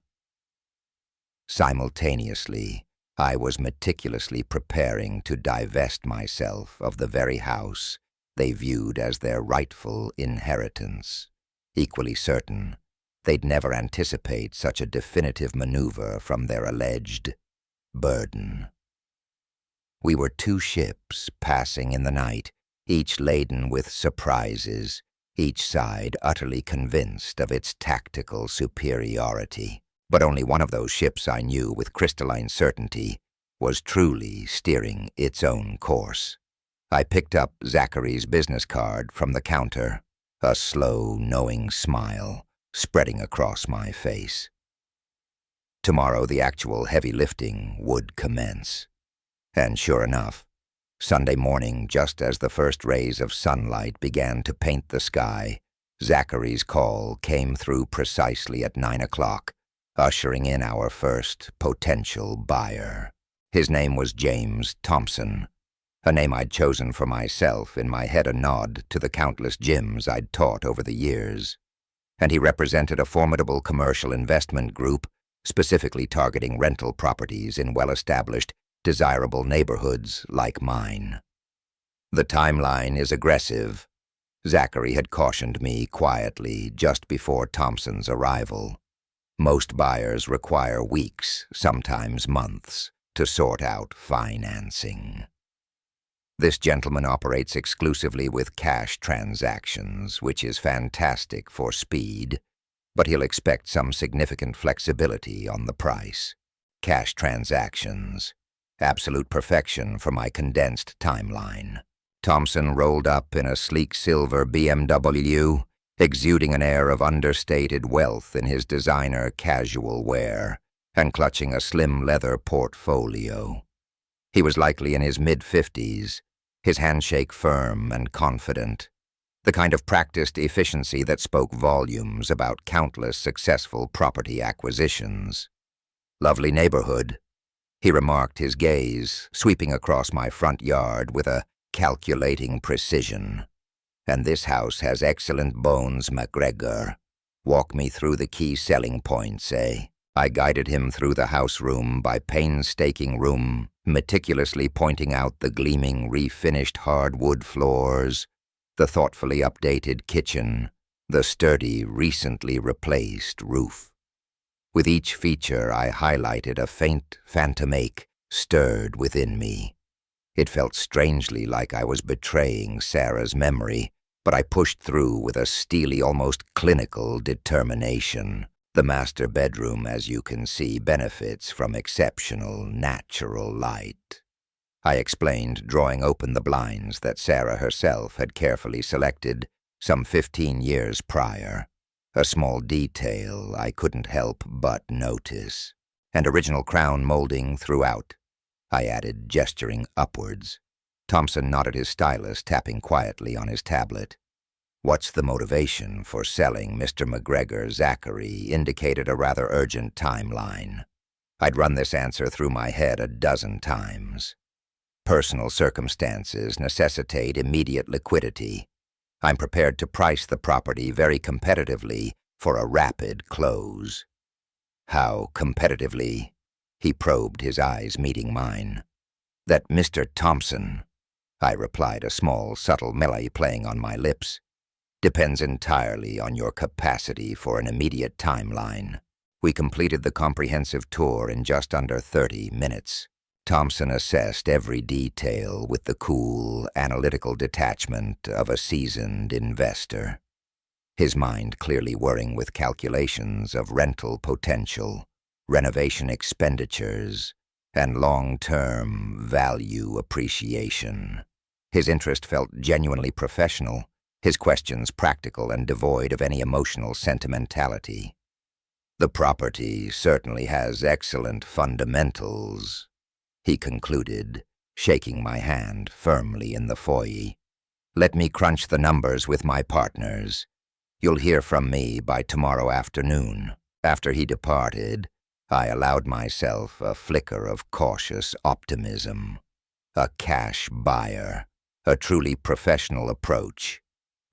S1: Simultaneously, I was meticulously preparing to divest myself of the very house they viewed as their rightful inheritance, equally certain they'd never anticipate such a definitive maneuver from their alleged burden. We were two ships passing in the night, each laden with surprises, each side utterly convinced of its tactical superiority. But only one of those ships, I knew with crystalline certainty, was truly steering its own course. I picked up Zachary's business card from the counter, a slow, knowing smile spreading across my face. Tomorrow the actual heavy lifting would commence. And sure enough, Sunday morning, just as the first rays of sunlight began to paint the sky, Zachary's call came through precisely at 9 o'clock, ushering in our first potential buyer. His name was James Thompson, a name I'd chosen for myself, in my head a nod to the countless gyms I'd taught over the years. And he represented a formidable commercial investment group, specifically targeting rental properties in well-established, desirable neighborhoods like mine. The timeline is aggressive, Zachary had cautioned me quietly just before Thompson's arrival. Most buyers require weeks, sometimes months, to sort out financing. This gentleman operates exclusively with cash transactions, which is fantastic for speed, but he'll expect some significant flexibility on the price. Cash transactions. Absolute perfection for my condensed timeline. Thompson rolled up in a sleek silver BMW, exuding an air of understated wealth in his designer casual wear, and clutching a slim leather portfolio. He was likely in his mid-50s, his handshake firm and confident, the kind of practiced efficiency that spoke volumes about countless successful property acquisitions. Lovely neighborhood, he remarked, his gaze sweeping across my front yard with a calculating precision. And this house has excellent bones, MacGregor. Walk me through the key selling points, eh? I guided him through the house room by painstaking room, meticulously pointing out the gleaming, refinished hardwood floors, the thoughtfully updated kitchen, the sturdy, recently replaced roof. With each feature, I highlighted a faint phantom ache stirred within me. It felt strangely like I was betraying Sarah's memory, but I pushed through with a steely, almost clinical determination. The master bedroom, as you can see, benefits from exceptional natural light. I explained, drawing open the blinds that Sarah herself had carefully selected some 15 years prior. A small detail I couldn't help but notice. And original crown molding throughout, I added, gesturing upwards. Thompson nodded his stylus, tapping quietly on his tablet. What's the motivation for selling, Mr. MacGregor? Zachary indicated a rather urgent timeline. I'd run this answer through my head a dozen times. Personal circumstances necessitate immediate liquidity. I'm prepared to price the property very competitively for a rapid close. How competitively? He probed, his eyes meeting mine. That Mr. Thompson, I replied, a small, subtle melee playing on my lips, depends entirely on your capacity for an immediate timeline. We completed the comprehensive tour in just under 30 minutes. Thompson assessed every detail with the cool, analytical detachment of a seasoned investor, his mind clearly whirring with calculations of rental potential, renovation expenditures, and long-term value appreciation. His interest felt genuinely professional, his questions practical and devoid of any emotional sentimentality. The property certainly has excellent fundamentals, he concluded, shaking my hand firmly in the foyer. Let me crunch the numbers with my partners. You'll hear from me by tomorrow afternoon. After he departed, I allowed myself a flicker of cautious optimism. A cash buyer, a truly professional approach,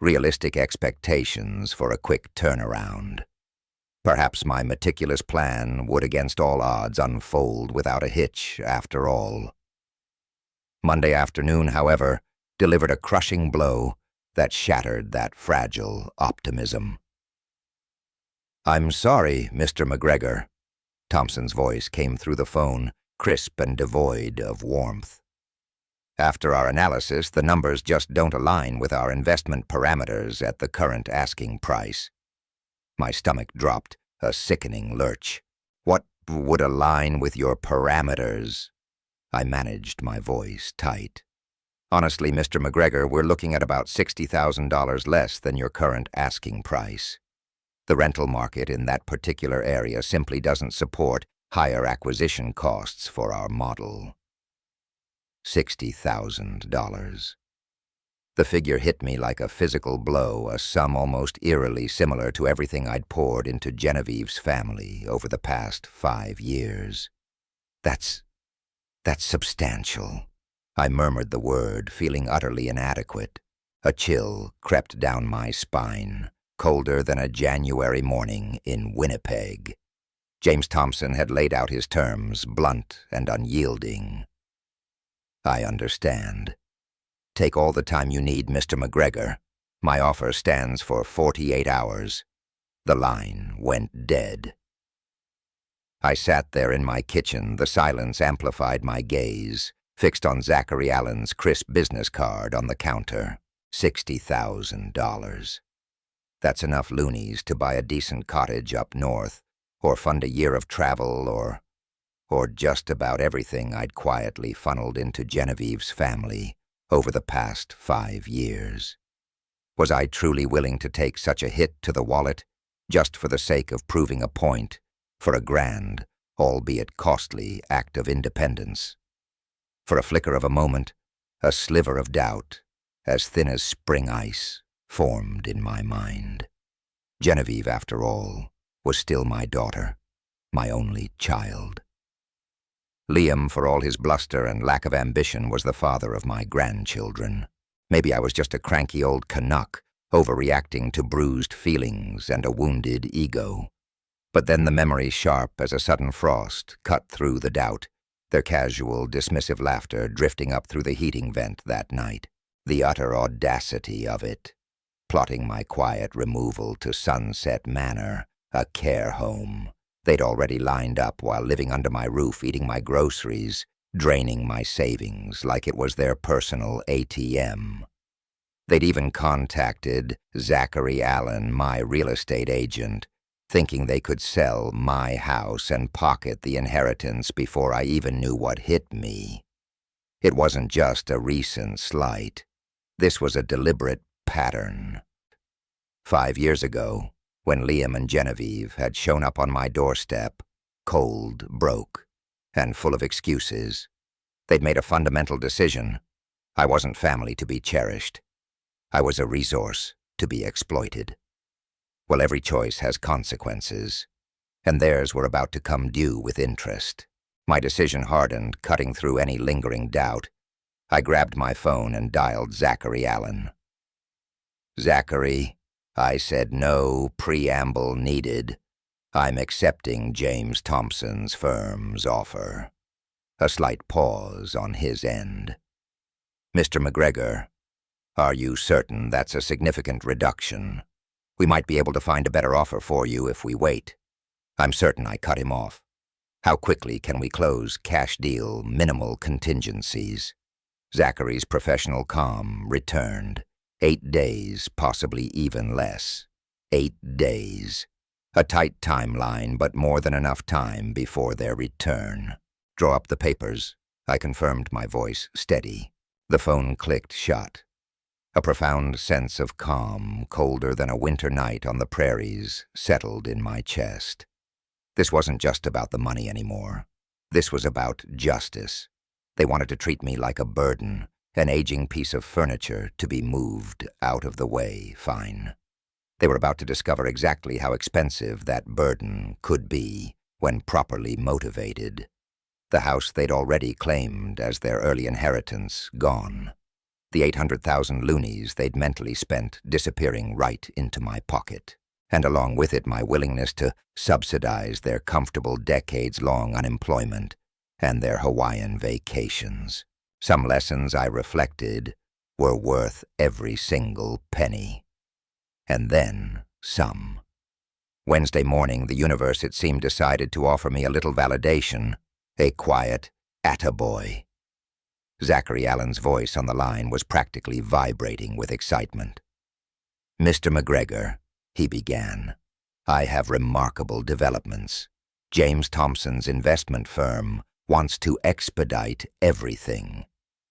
S1: realistic expectations for a quick turnaround. Perhaps my meticulous plan would against all odds unfold without a hitch after all. Monday afternoon, however, delivered a crushing blow that shattered that fragile optimism. I'm sorry, Mr. MacGregor. Thompson's voice came through the phone, crisp and devoid of warmth. After our analysis, the numbers just don't align with our investment parameters at the current asking price. My stomach dropped, a sickening lurch. What would align with your parameters? I managed my voice tight. Honestly, Mr. MacGregor, we're looking at about $60,000 less than your current asking price. The rental market in that particular area simply doesn't support higher acquisition costs for our model. $60,000. The figure hit me like a physical blow, a sum almost eerily similar to everything I'd poured into Genevieve's family over the past 5 years. That's substantial. I murmured the word, feeling utterly inadequate. A chill crept down my spine, colder than a January morning in Winnipeg. James Thompson had laid out his terms, blunt and unyielding. I understand. Take all the time you need, Mr. MacGregor. My offer stands for 48 hours. The line went dead. I sat there in my kitchen, the silence amplified my gaze, fixed on Zachary Allen's crisp business card on the counter. $60,000. That's enough loonies to buy a decent cottage up north, or fund a year of travel, or just about everything I'd quietly funneled into Genevieve's family over the past 5 years. Was I truly willing to take such a hit to the wallet, just for the sake of proving a point, for a grand, albeit costly, act of independence? For a flicker of a moment, a sliver of doubt, as thin as spring ice, formed in my mind. Genevieve, after all, was still my daughter, my only child. Liam, for all his bluster and lack of ambition, was the father of my grandchildren. Maybe I was just a cranky old Canuck, overreacting to bruised feelings and a wounded ego. But then the memory, sharp as a sudden frost, cut through the doubt, their casual, dismissive laughter drifting up through the heating vent that night. The utter audacity of it. Plotting my quiet removal to Sunset Manor, a care home. They'd already lined up while living under my roof, eating my groceries, draining my savings like it was their personal ATM. They'd even contacted Zachary Allen, my real estate agent, thinking they could sell my house and pocket the inheritance before I even knew what hit me. It wasn't just a recent slight. This was a deliberate pattern. 5 years ago, when Liam and Genevieve had shown up on my doorstep, cold, broke, and full of excuses, they'd made a fundamental decision. I wasn't family to be cherished. I was a resource to be exploited. Well, every choice has consequences, and theirs were about to come due with interest. My decision hardened, cutting through any lingering doubt. I grabbed my phone and dialed Zachary Allen. "Zachary," I said, "no preamble needed. I'm accepting James Thompson's firm's offer." A slight pause on his end. "Mr. McGregor, are you certain that's a significant reduction? We might be able to find a better offer for you if we wait." I'm certain I cut him off. How quickly can we close cash deal, minimal contingencies? Zachary's professional calm returned. 8 days, possibly even less. 8 days. A tight timeline, but more than enough time before their return. "Draw up the papers," I confirmed, my voice steady. The phone clicked shut. A profound sense of calm, colder than a winter night on the prairies, settled in my chest. This wasn't just about the money anymore. This was about justice. They wanted to treat me like a burden, an aging piece of furniture to be moved out of the way, fine. They were about to discover exactly how expensive that burden could be when properly motivated. The house they'd already claimed as their early inheritance gone. The 800,000 loonies they'd mentally spent disappearing right into my pocket, and along with it my willingness to subsidize their comfortable decades-long unemployment and their Hawaiian vacations. Some lessons, I reflected, were worth every single penny. And then some. Wednesday morning, the universe, it seemed, decided to offer me a little validation, a quiet attaboy. Zachary Allen's voice on the line was practically vibrating with excitement. "Mr. McGregor," he began, "I have remarkable developments. James Thompson's investment firm wants to expedite everything.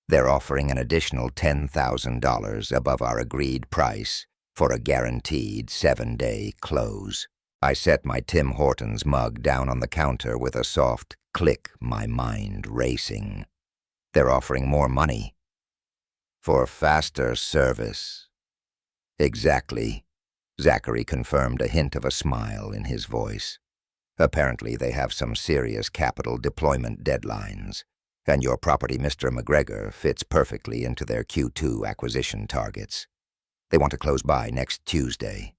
S1: They're offering an additional $10,000 above our agreed price for a guaranteed 7-day close." I set my Tim Hortons mug down on the counter with a soft click, my mind racing. They're offering more money. For faster service. Exactly. Zachary confirmed, a hint of a smile in his voice. Apparently they have some serious capital deployment deadlines, and your property, Mr. McGregor, fits perfectly into their Q2 acquisition targets. They want to close by next Tuesday.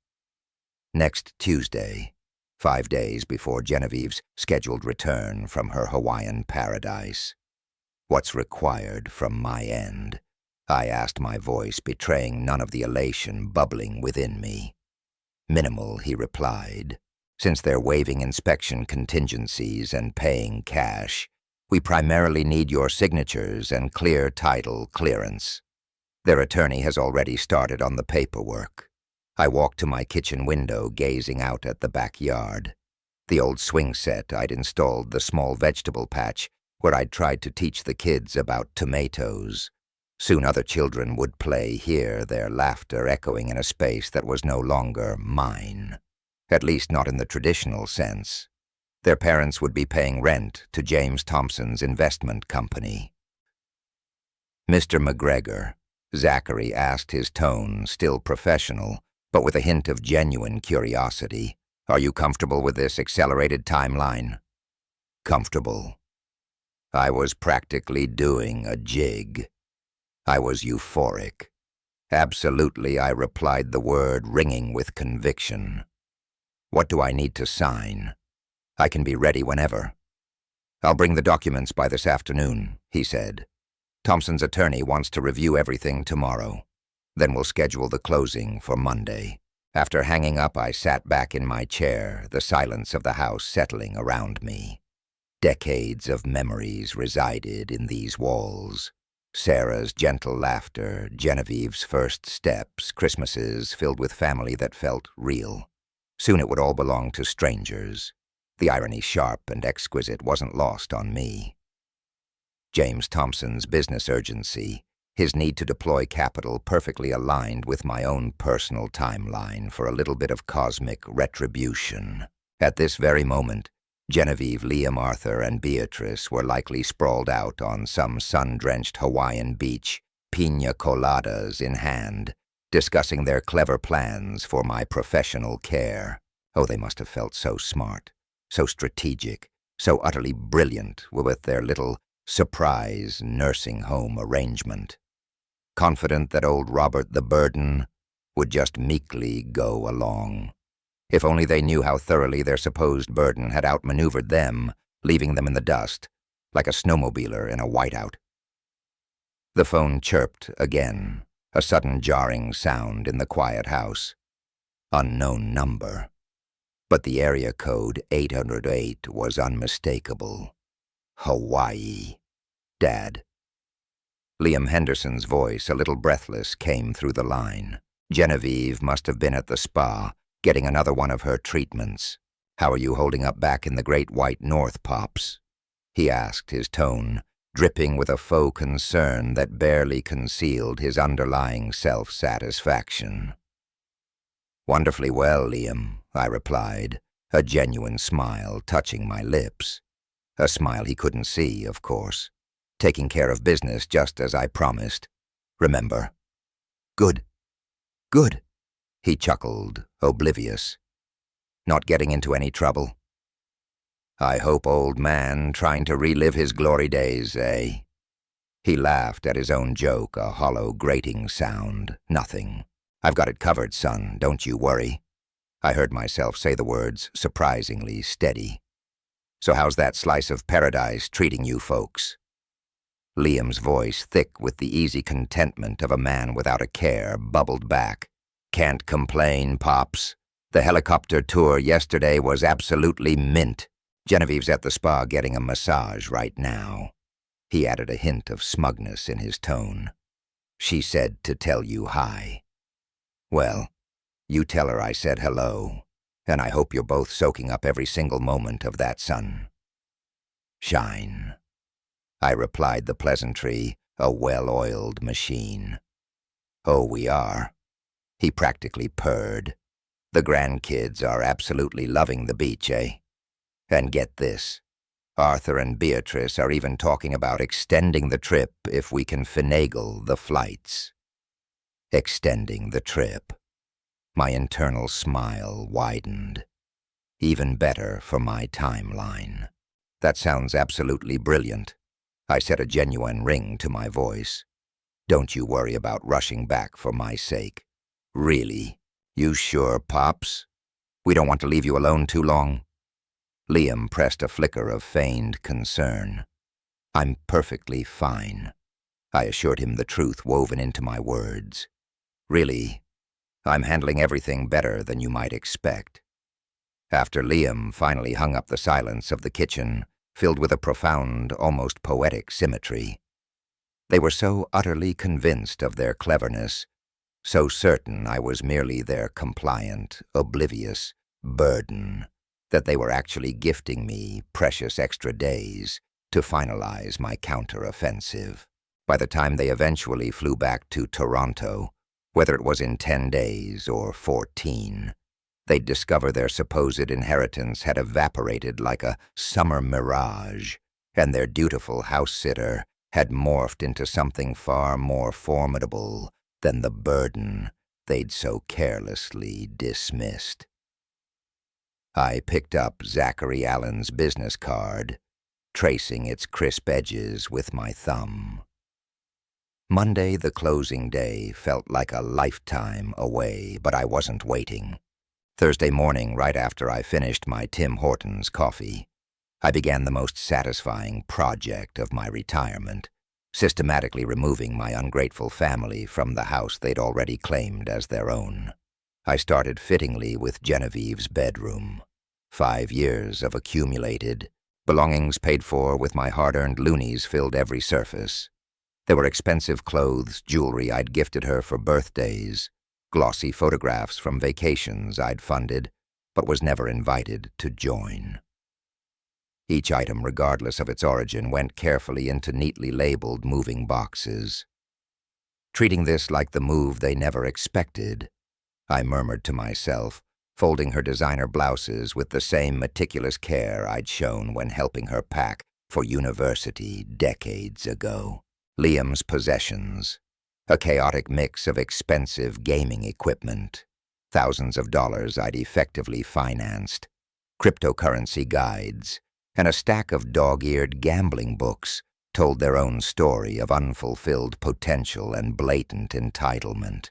S1: Next Tuesday, 5 days before Genevieve's scheduled return from her Hawaiian paradise. "What's required from my end?" I asked, my voice betraying none of the elation bubbling within me. "Minimal," he replied. "Since they're waiving inspection contingencies and paying cash, we primarily need your signatures and clear title clearance." Their attorney has already started on the paperwork. I walked to my kitchen window, gazing out at the backyard. The old swing set I'd installed, the small vegetable patch where I'd tried to teach the kids about tomatoes. Soon other children would play here, their laughter echoing in a space that was no longer mine. At least not in the traditional sense. Their parents would be paying rent to James Thompson's investment company. "Mr. McGregor," Zachary asked, his tone still professional, but with a hint of genuine curiosity, "are you comfortable with this accelerated timeline?" Comfortable. I was practically doing a jig. I was euphoric. Absolutely, I replied, the word ringing with conviction. What do I need to sign? I can be ready whenever. I'll bring the documents by this afternoon, he said. Thompson's attorney wants to review everything tomorrow. Then we'll schedule the closing for Monday. After hanging up, I sat back in my chair, the silence of the house settling around me. Decades of memories resided in these walls. Sarah's gentle laughter, Genevieve's first steps, Christmases filled with family that felt real. Soon it would all belong to strangers. The irony, sharp and exquisite, wasn't lost on me. James Thompson's business urgency, his need to deploy capital, perfectly aligned with my own personal timeline for a little bit of cosmic retribution. At this very moment, Genevieve, Liam, Arthur, and Beatrice were likely sprawled out on some sun-drenched Hawaiian beach, piña coladas in hand, discussing their clever plans for my professional care. Oh, they must have felt so smart, so strategic, so utterly brilliant with their little surprise nursing home arrangement. Confident that old Robert the Burden would just meekly go along. If only they knew how thoroughly their supposed burden had outmaneuvered them, leaving them in the dust, like a snowmobiler in a whiteout. The phone chirped again, a sudden jarring sound in the quiet house. Unknown number. But the area code 808 was unmistakable. Hawaii. Dad. Liam Henderson's voice, a little breathless, came through the line. Genevieve must have been at the spa, getting another one of her treatments. How are you holding up back in the great white north, Pops? He asked, his tone dripping with a faux concern that barely concealed his underlying self-satisfaction. Wonderfully well, Liam, I replied, a genuine smile touching my lips. A smile he couldn't see, of course. Taking care of business just as I promised. Remember. Good. Good. He chuckled, oblivious. Not getting into any trouble? I hope, old man, trying to relive his glory days, eh? He laughed at his own joke, a hollow, grating sound. Nothing. I've got it covered, son, don't you worry. I heard myself say the words, surprisingly steady. So how's that slice of paradise treating you folks? Liam's voice, thick with the easy contentment of a man without a care, bubbled back. Can't complain, Pops. The helicopter tour yesterday was absolutely mint. Genevieve's at the spa getting a massage right now. He added a hint of smugness in his tone. She said to tell you hi. Well, you tell her I said hello, and I hope you're both soaking up every single moment of that sun. Shine. I replied the pleasantry, a well-oiled machine. Oh, we are. He practically purred. The grandkids are absolutely loving the beach, eh? And get this, Arthur and Beatrice are even talking about extending the trip if we can finagle the flights. Extending the trip. My internal smile widened. Even better for my timeline. That sounds absolutely brilliant. I set a genuine ring to my voice. Don't you worry about rushing back for my sake. Really? You sure, Pops? We don't want to leave you alone too long? Liam pressed a flicker of feigned concern. I'm perfectly fine. I assured him, the truth woven into my words. Really, I'm handling everything better than you might expect. After Liam finally hung up the silence of the kitchen, filled with a profound, almost poetic symmetry. They were so utterly convinced of their cleverness, so certain I was merely their compliant, oblivious burden, that they were actually gifting me precious extra days to finalize my counter-offensive. By the time they eventually flew back to Toronto, whether it was in 10 days or 14, they'd discover their supposed inheritance had evaporated like a summer mirage, and their dutiful house-sitter had morphed into something far more formidable than the burden they'd so carelessly dismissed. I picked up Zachary Allen's business card, tracing its crisp edges with my thumb. Monday, the closing day, felt like a lifetime away, but I wasn't waiting. Thursday morning, right after I finished my Tim Hortons coffee, I began the most satisfying project of my retirement, systematically removing my ungrateful family from the house they'd already claimed as their own. I started fittingly with Genevieve's bedroom. 5 years of accumulated belongings paid for with my hard-earned loonies filled every surface. There were expensive clothes, jewelry I'd gifted her for birthdays, glossy photographs from vacations I'd funded, but was never invited to join. Each item, regardless of its origin, went carefully into neatly labeled moving boxes. Treating this like the move they never expected, I murmured to myself, folding her designer blouses with the same meticulous care I'd shown when helping her pack for university decades ago. Liam's possessions, a chaotic mix of expensive gaming equipment, thousands of dollars I'd effectively financed, cryptocurrency guides, and a stack of dog-eared gambling books told their own story of unfulfilled potential and blatant entitlement.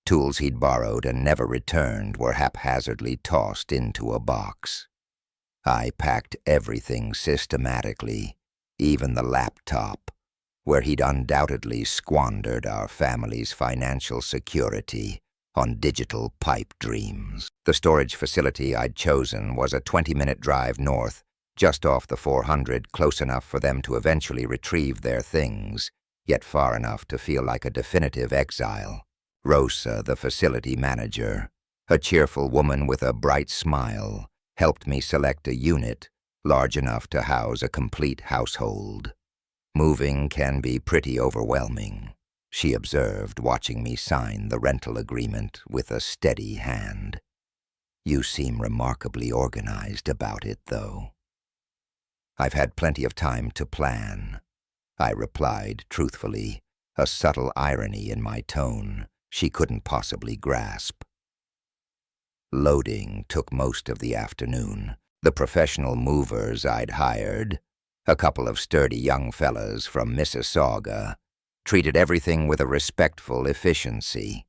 S1: Tools he'd borrowed and never returned were haphazardly tossed into a box. I packed everything systematically, even the laptop, where he'd undoubtedly squandered our family's financial security on digital pipe dreams. The storage facility I'd chosen was a 20-minute drive north, just off the 400, close enough for them to eventually retrieve their things, yet far enough to feel like a definitive exile. Rosa, the facility manager, a cheerful woman with a bright smile, helped me select a unit large enough to house a complete household. "Moving can be pretty overwhelming," she observed, watching me sign the rental agreement with a steady hand. "You seem remarkably organized about it, though." "I've had plenty of time to plan," I replied truthfully, a subtle irony in my tone she couldn't possibly grasp. Loading took most of the afternoon. The professional movers I'd hired, a couple of sturdy young fellas from Mississauga, treated everything with a respectful efficiency,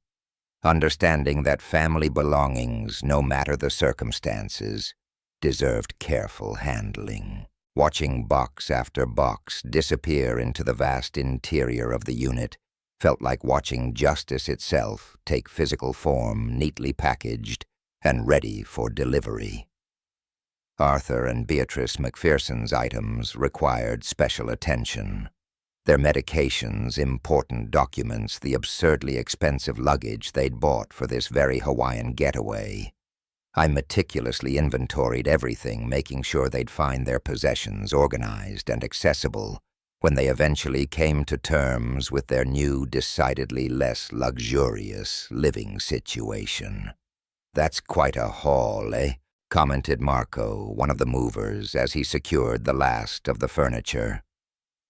S1: understanding that family belongings, no matter the circumstances, deserved careful handling. Watching box after box disappear into the vast interior of the unit felt like watching justice itself take physical form, neatly packaged and ready for delivery. Arthur and Beatrice McPherson's items required special attention. Their medications, important documents, the absurdly expensive luggage they'd bought for this very Hawaiian getaway. I meticulously inventoried everything, making sure they'd find their possessions organized and accessible when they eventually came to terms with their new, decidedly less luxurious living situation. "That's quite a haul, eh?" commented Marco, one of the movers, as he secured the last of the furniture.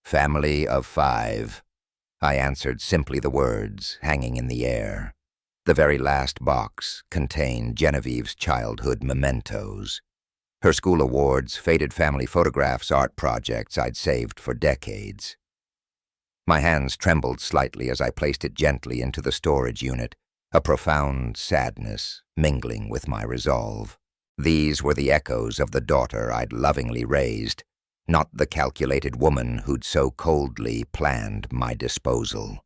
S1: "Family of 5. I answered simply, the words hanging in the air. The very last box contained Genevieve's childhood mementos. Her school awards, faded family photographs, art projects I'd saved for decades. My hands trembled slightly as I placed it gently into the storage unit, a profound sadness mingling with my resolve. These were the echoes of the daughter I'd lovingly raised, not the calculated woman who'd so coldly planned my disposal.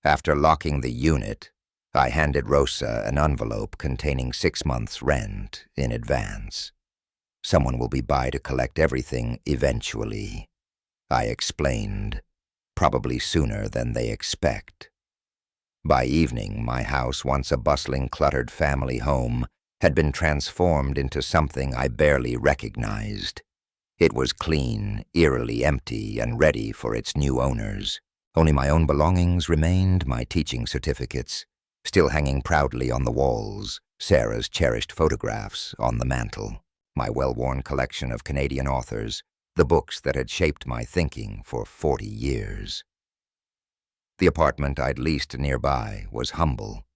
S1: After locking the unit, I handed Rosa an envelope containing 6 months' rent in advance. "Someone will be by to collect everything eventually," I explained, "probably sooner than they expect." By evening, my house, once a bustling, cluttered family home, had been transformed into something I barely recognized. It was clean, eerily empty, and ready for its new owners. Only my own belongings remained, my teaching certificates, still hanging proudly on the walls, Sarah's cherished photographs on the mantel, my well-worn collection of Canadian authors, the books that had shaped my thinking for 40 years. The apartment I'd leased nearby was humble,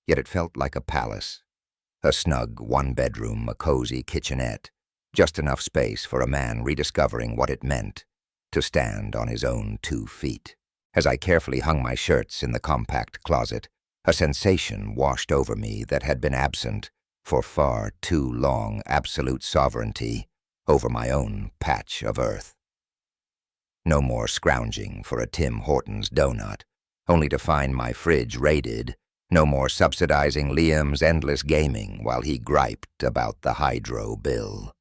S1: yet it felt like a palace. A snug 1-bedroom, a cozy kitchenette, just enough space for a man rediscovering what it meant to stand on his own 2 feet. As I carefully hung my shirts in the compact closet, a sensation washed over me that had been absent for far too long: absolute sovereignty over my own patch of earth. No more scrounging for a Tim Hortons donut, only to find my fridge raided. No more subsidizing Liam's endless gaming while he griped about the hydro bill.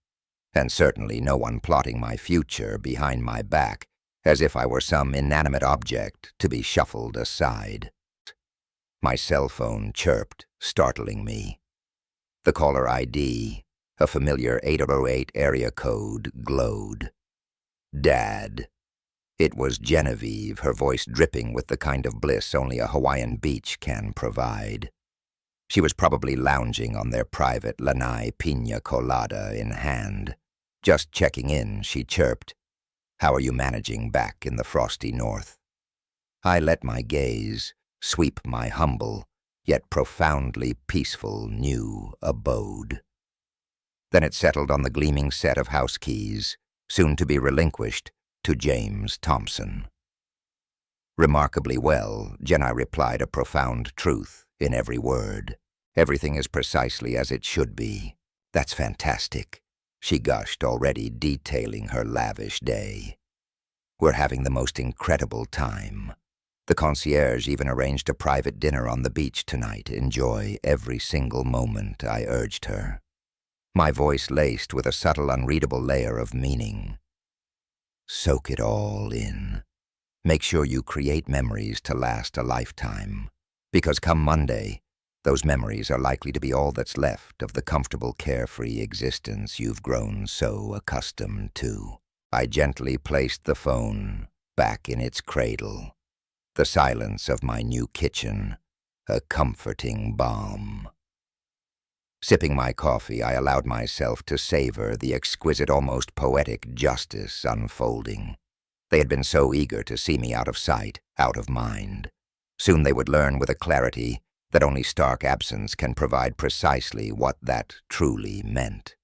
S1: And certainly no one plotting my future behind my back as if I were some inanimate object to be shuffled aside. My cell phone chirped, startling me. The caller ID, a familiar 808 area code, glowed. Dad. It was Genevieve, her voice dripping with the kind of bliss only a Hawaiian beach can provide. She was probably lounging on their private lanai pina colada in hand. Just checking in, she chirped. How are you managing back in the frosty north? I let my gaze sweep my humble, yet profoundly peaceful new abode. Then it settled on the gleaming set of house keys, soon to be relinquished to James Thompson. Remarkably well, Jenna replied a profound truth in every word. Everything is precisely as it should be. That's fantastic, she gushed, already detailing her lavish day. We're having the most incredible time. The concierge even arranged a private dinner on the beach tonight. Enjoy every single moment, I urged her. My voice laced with a subtle, unreadable layer of meaning. Soak it all in. Make sure you create memories to last a lifetime, because come Monday, those memories are likely to be all that's left of the comfortable, carefree existence you've grown so accustomed to. I gently placed the phone back in its cradle, the silence of my new kitchen a comforting balm. Sipping my coffee, I allowed myself to savor the exquisite, almost poetic justice unfolding. They had been so eager to see me out of sight, out of mind. Soon they would learn with a clarity that only stark absence can provide precisely what that truly meant.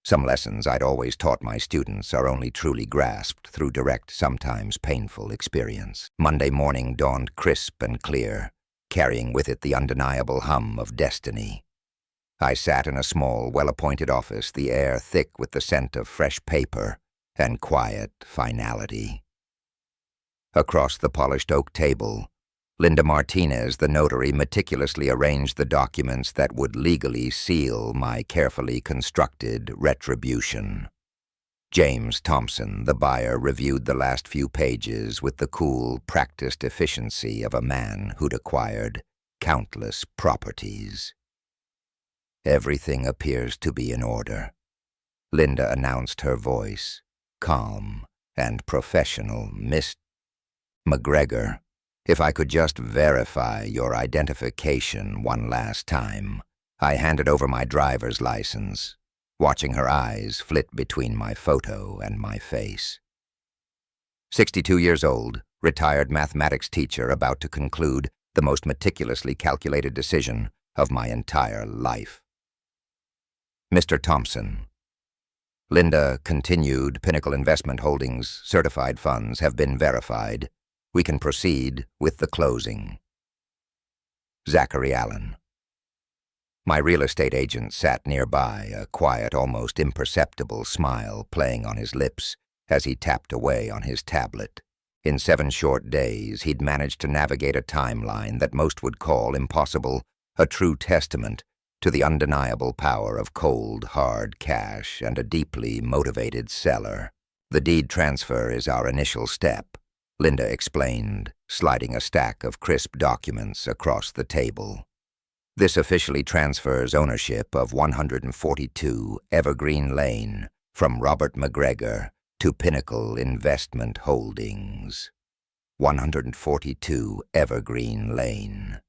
S1: Some lessons I'd always taught my students are only truly grasped through direct, sometimes painful experience. Monday morning dawned crisp and clear, carrying with it the undeniable hum of destiny. I sat in a small, well-appointed office, the air thick with the scent of fresh paper and quiet finality. Across the polished oak table, Linda Martinez, the notary, meticulously arranged the documents that would legally seal my carefully constructed retribution. James Thompson, the buyer, reviewed the last few pages with the cool, practiced efficiency of a man who'd acquired countless properties. Everything appears to be in order, Linda announced, her voice calm and professional. Miss McGregor, if I could just verify your identification one last time. I handed over my driver's license, watching her eyes flit between my photo and my face. 62 years old, retired mathematics teacher, about to conclude the most meticulously calculated decision of my entire life. Mr. Thompson. Linda continued. Pinnacle Investment Holdings certified funds have been verified. We can proceed with the closing. Zachary Allen. My real estate agent sat nearby, a quiet, almost imperceptible smile playing on his lips as he tapped away on his tablet. In 7 short days, he'd managed to navigate a timeline that most would call impossible, a true testament to the undeniable power of cold, hard cash and a deeply motivated seller. The deed transfer is our initial step, Linda explained, sliding a stack of crisp documents across the table. This officially transfers ownership of 142 Evergreen Lane from Robert McGregor to Pinnacle Investment Holdings. 142 Evergreen Lane.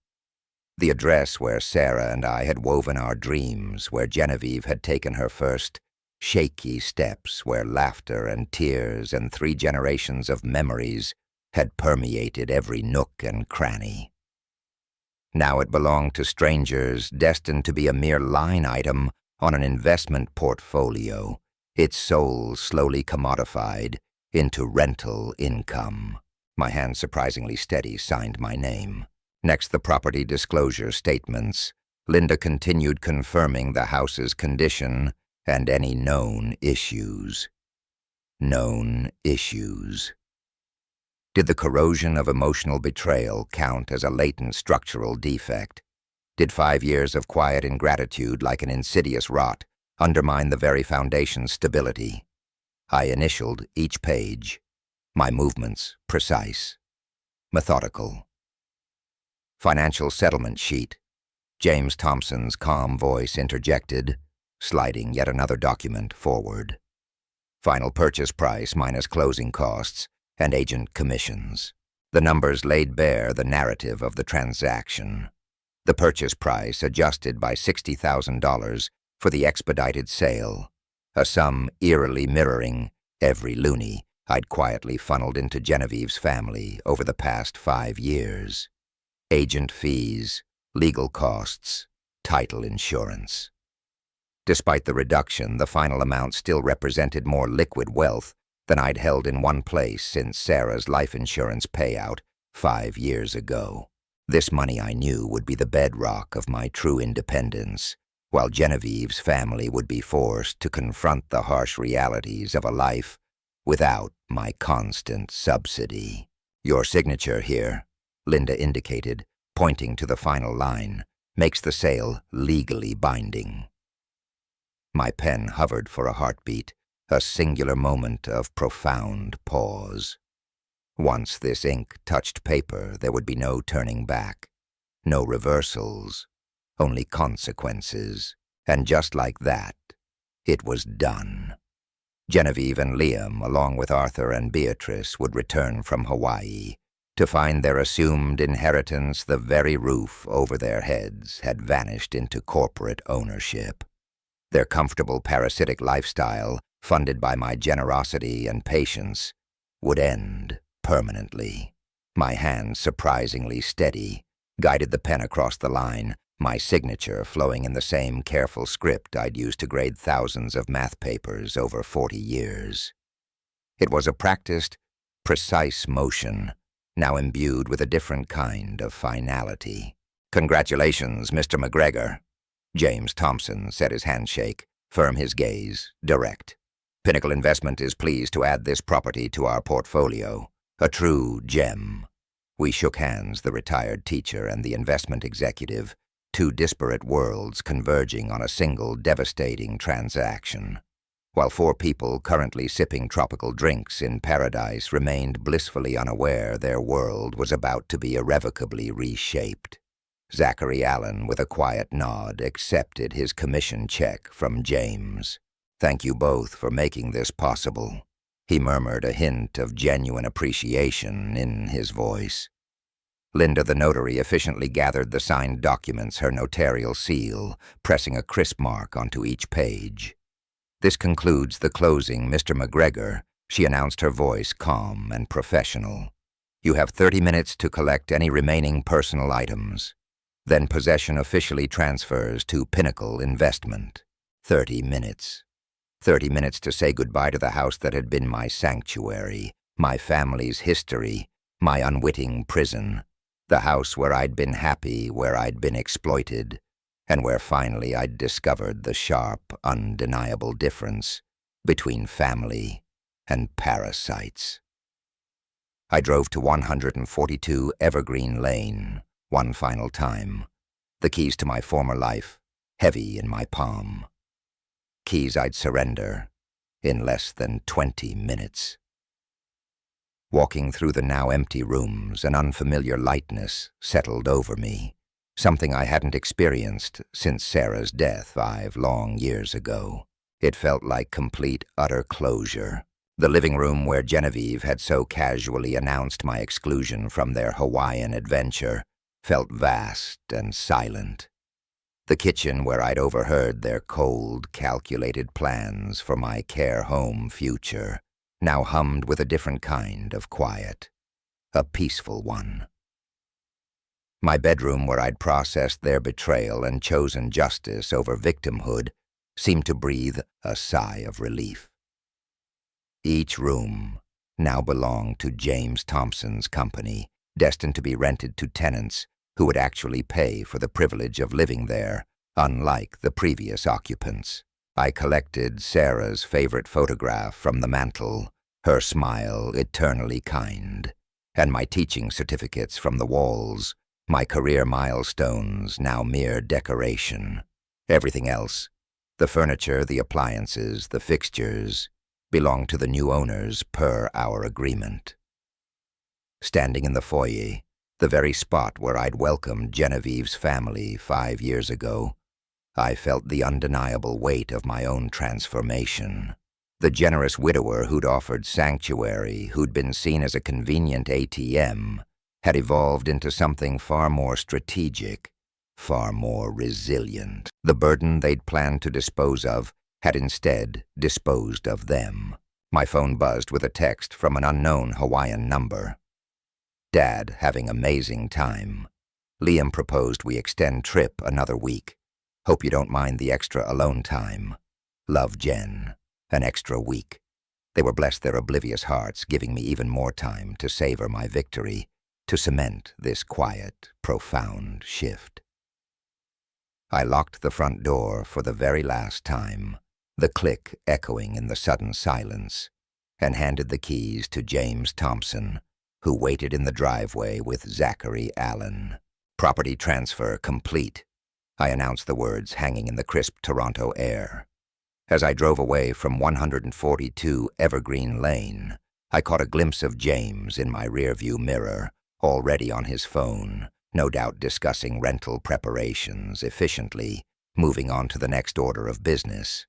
S1: The address where Sarah and I had woven our dreams, where Genevieve had taken her first shaky steps, where laughter and tears and 3 generations of memories had permeated every nook and cranny. Now it belonged to strangers, destined to be a mere line item on an investment portfolio, its soul slowly commodified into rental income. My hand surprisingly steady signed my name. Next, the property disclosure statements. Linda continued confirming the house's condition and any known issues. Known issues. Did the corrosion of emotional betrayal count as a latent structural defect? Did 5 years of quiet ingratitude, like an insidious rot, undermine the very foundation's stability? I initialed each page, my movements precise, methodical. Financial settlement sheet. James Thompson's calm voice interjected, sliding yet another document forward. Final purchase price minus closing costs and agent commissions. The numbers laid bare the narrative of the transaction. The purchase price adjusted by $60,000 for the expedited sale, a sum eerily mirroring every loony I'd quietly funneled into Genevieve's family over the past 5 years. Agent fees, legal costs, title insurance. Despite the reduction, the final amount still represented more liquid wealth than I'd held in one place since Sarah's life insurance payout 5 years ago. This money, I knew, would be the bedrock of my true independence, while Genevieve's family would be forced to confront the harsh realities of a life without my constant subsidy. Your signature here, Linda indicated, pointing to the final line, makes the sale legally binding. My pen hovered for a heartbeat, a singular moment of profound pause. Once this ink touched paper, there would be no turning back, no reversals, only consequences. And just like that, it was done. Genevieve and Liam, along with Arthur and Beatrice, would return from Hawaii to find their assumed inheritance, the very roof over their heads, had vanished into corporate ownership. Their comfortable parasitic lifestyle, funded by my generosity and patience, would end permanently. My hand, surprisingly steady, guided the pen across the line, my signature flowing in the same careful script I'd used to grade thousands of math papers over 40 years. It was a practiced, precise motion, now imbued with a different kind of finality. "Congratulations, Mr. McGregor," James Thompson said, his handshake, firm, his gaze direct. "Pinnacle Investment is pleased to add this property to our portfolio, a true gem." We shook hands, the retired teacher and the investment executive, two disparate worlds converging on a single devastating transaction. While 4 people currently sipping tropical drinks in paradise remained blissfully unaware their world was about to be irrevocably reshaped. Zachary Allen, with a quiet nod, accepted his commission check from James. "Thank you both for making this possible," he murmured, a hint of genuine appreciation in his voice. Linda, the notary, efficiently gathered the signed documents, her notarial seal, pressing a crisp mark onto each page. "This concludes the closing, Mr. McGregor," she announced, her voice calm and professional. "You have 30 minutes to collect any remaining personal items. Then possession officially transfers to Pinnacle Investment. 30 minutes. 30 minutes to say goodbye to the house that had been my sanctuary, my family's history, my unwitting prison. The house where I'd been happy, where I'd been exploited, and where finally I'd discovered the sharp, undeniable difference between family and parasites. I drove to 142 Evergreen Lane one final time, the keys to my former life heavy in my palm. Keys I'd surrender in less than 20 minutes. Walking through the now empty rooms, an unfamiliar lightness settled over me, something I hadn't experienced since Sarah's death 5 long years ago. It felt like complete, utter closure. The living room where Genevieve had so casually announced my exclusion from their Hawaiian adventure felt vast and silent. The kitchen where I'd overheard their cold, calculated plans for my care home future now hummed with a different kind of quiet, a peaceful one. My bedroom, where I'd processed their betrayal and chosen justice over victimhood, seemed to breathe a sigh of relief. Each room, now belonged to James Thompson's company, destined to be rented to tenants who would actually pay for the privilege of living there, unlike the previous occupants. I collected Sarah's favorite photograph from the mantel, her smile eternally kind, and my teaching certificates from the walls, my career milestones now mere decoration. Everything else, the furniture, the appliances, the fixtures, belonged to the new owners per our agreement. Standing in the foyer, the very spot where I'd welcomed Genevieve's family 5 years ago, I felt the undeniable weight of my own transformation. The generous widower who'd offered sanctuary, who'd been seen as a convenient ATM, had evolved into something far more strategic, far more resilient. The burden they'd planned to dispose of had instead disposed of them. My phone buzzed with a text from an unknown Hawaiian number. Dad having amazing time. Liam proposed we extend trip another week. Hope you don't mind the extra alone time. Love, Jen. An extra week. They were blessed their oblivious hearts, giving me even more time to savor my victory, to cement this quiet, profound shift. I locked the front door for the very last time, the click echoing in the sudden silence, and handed the keys to James Thompson, who waited in the driveway with Zachary Allen. Property transfer complete, I announced the words hanging in the crisp Toronto air. As I drove away from 142 Evergreen Lane, I caught a glimpse of James in my rearview mirror, already on his phone, no doubt discussing rental preparations efficiently, moving on to the next order of business.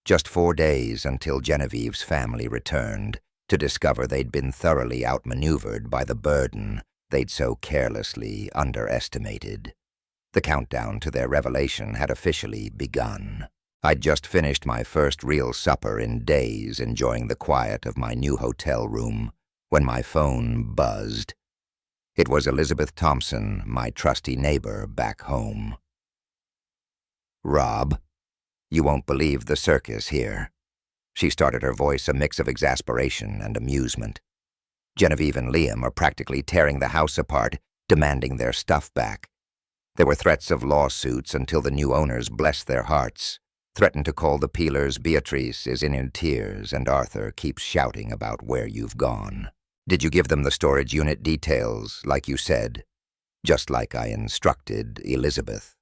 S1: Just 4 days until Genevieve's family returned to discover they'd been thoroughly outmaneuvered by the burden they'd so carelessly underestimated. The countdown to their revelation had officially begun. I'd just finished my first real supper in days, enjoying the quiet of my new hotel room, when my phone buzzed. It was Elizabeth Thompson, my trusty neighbor back home. "Rob, you won't believe the circus here." She started, her voice a mix of exasperation and amusement. "Genevieve and Liam are practically tearing the house apart, demanding their stuff back. There were threats of lawsuits until the new owners, bless their hearts, threatened to call the peelers. Beatrice is in tears, and Arthur keeps shouting about where you've gone. Did you give them the storage unit details, like you said?" "Just like I instructed Elizabeth."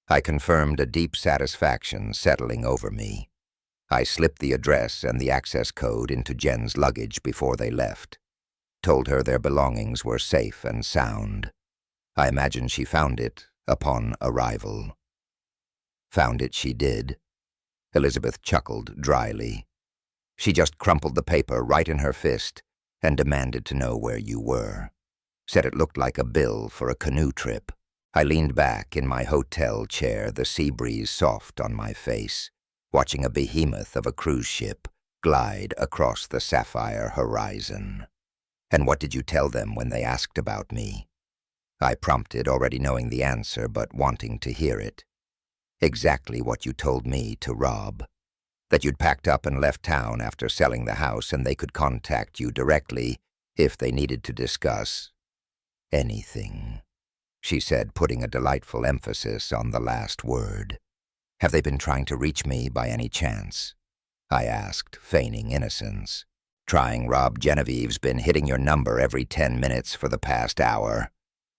S1: I confirmed, a deep satisfaction settling over me. I slipped the address and the access code into Jen's luggage before they left. Told her their belongings were safe and sound. I imagine she found it upon arrival. Found it she did. Elizabeth chuckled dryly. She just crumpled the paper right in her fist and demanded to know where you were. Said it looked like a bill for a canoe trip. I leaned back in my hotel chair, the sea breeze soft on my face, watching a behemoth of a cruise ship glide across the sapphire horizon. "And what did you tell them when they asked about me?" I prompted, already knowing the answer but wanting to hear it. "Exactly what you told me to Rob. That you'd packed up and left town after selling the house, and they could contact you directly if they needed to discuss anything," she said, putting a delightful emphasis on the last word. "Have they been trying to reach me by any chance?" I asked, feigning innocence. "Trying, Rob. Genevieve's been hitting your number every 10 minutes for the past hour.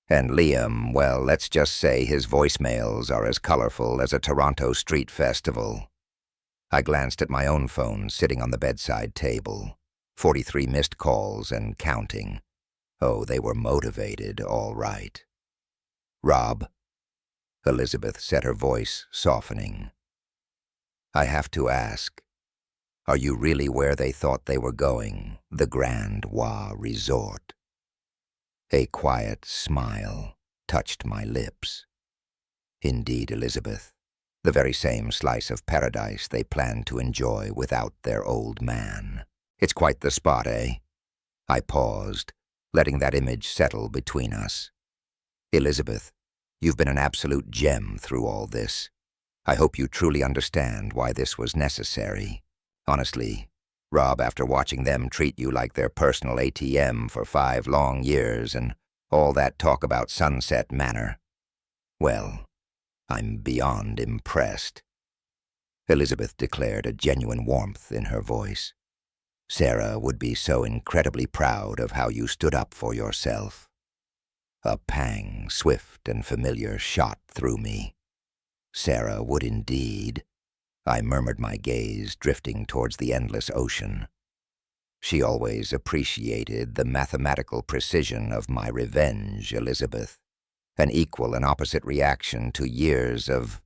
S1: And Liam, well, let's just say his voicemails are as colorful as a Toronto street festival." I glanced at my own phone sitting on the bedside table. 43 missed calls and counting. Oh, they were motivated, all right. "Rob," Elizabeth said, her voice softening. "I have to ask, are you really where they thought they were going, the Grand Wa Resort?" A quiet smile touched my lips. "Indeed, Elizabeth, the very same slice of paradise they planned to enjoy without their old man. It's quite the spot, eh?" I paused, letting that image settle between us. "Elizabeth, you've been an absolute gem through all this. I hope you truly understand why this was necessary. Honestly, Rob, after watching them treat you like their personal ATM for 5 long years and all that talk about Sunset Manor. Well, I'm beyond impressed." Elizabeth declared, a genuine warmth in her voice. "Sarah would be so incredibly proud of how you stood up for yourself." A pang, swift and familiar, shot through me. Sarah would indeed. I murmured, my gaze drifting towards the endless ocean. She always appreciated the mathematical precision of my revenge, Elizabeth. An equal and opposite reaction to years of,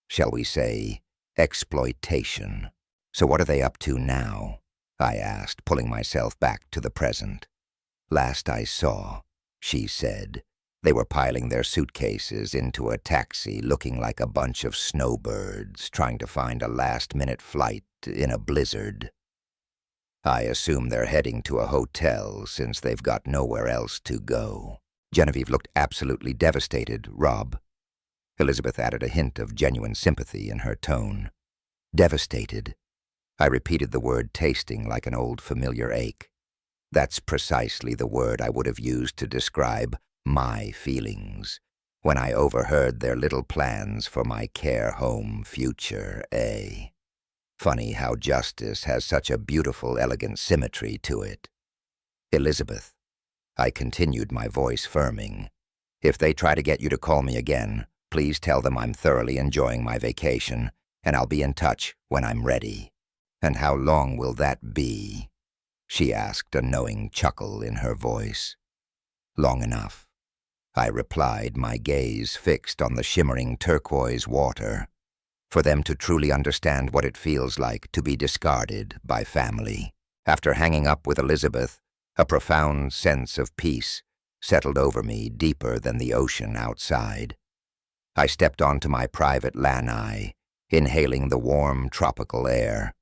S1: shall we say, exploitation. "So what are they up to now?" I asked, pulling myself back to the present. "Last I saw," she said, "they were piling their suitcases into a taxi looking like a bunch of snowbirds trying to find a last-minute flight in a blizzard. I assume they're heading to a hotel since they've got nowhere else to go." Genevieve looked absolutely devastated, Rob. Elizabeth added a hint of genuine sympathy in her tone. "Devastated?" I repeated the word, tasting like an old familiar ache. That's precisely the word I would have used to describe my feelings when I overheard their little plans for my care home future, eh? Funny how justice has such a beautiful, elegant symmetry to it. "Elizabeth," I continued, my voice firming, "if they try to get you to call me again, please tell them I'm thoroughly enjoying my vacation, and I'll be in touch when I'm ready." "And how long will that be?" she asked, a knowing chuckle in her voice. "Long enough," I replied, my gaze fixed on the shimmering turquoise water, "for them to truly understand what it feels like to be discarded by family." After hanging up with Elizabeth, a profound sense of peace settled over me, deeper than the ocean outside. I stepped onto my private lanai, inhaling the warm tropical air,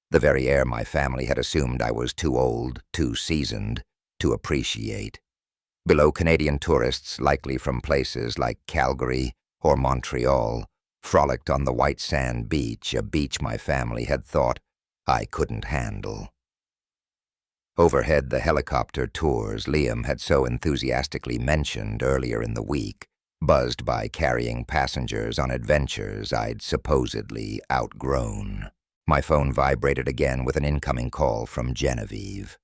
S1: the very air my family had assumed I was too old, too seasoned, to appreciate. Below, Canadian tourists, likely from places like Calgary or Montreal, frolicked on the white sand beach, a beach my family had thought I couldn't handle. Overhead, the helicopter tours Liam had so enthusiastically mentioned earlier in the week buzzed by carrying passengers on adventures I'd supposedly outgrown. My phone vibrated again with an incoming call from Genevieve.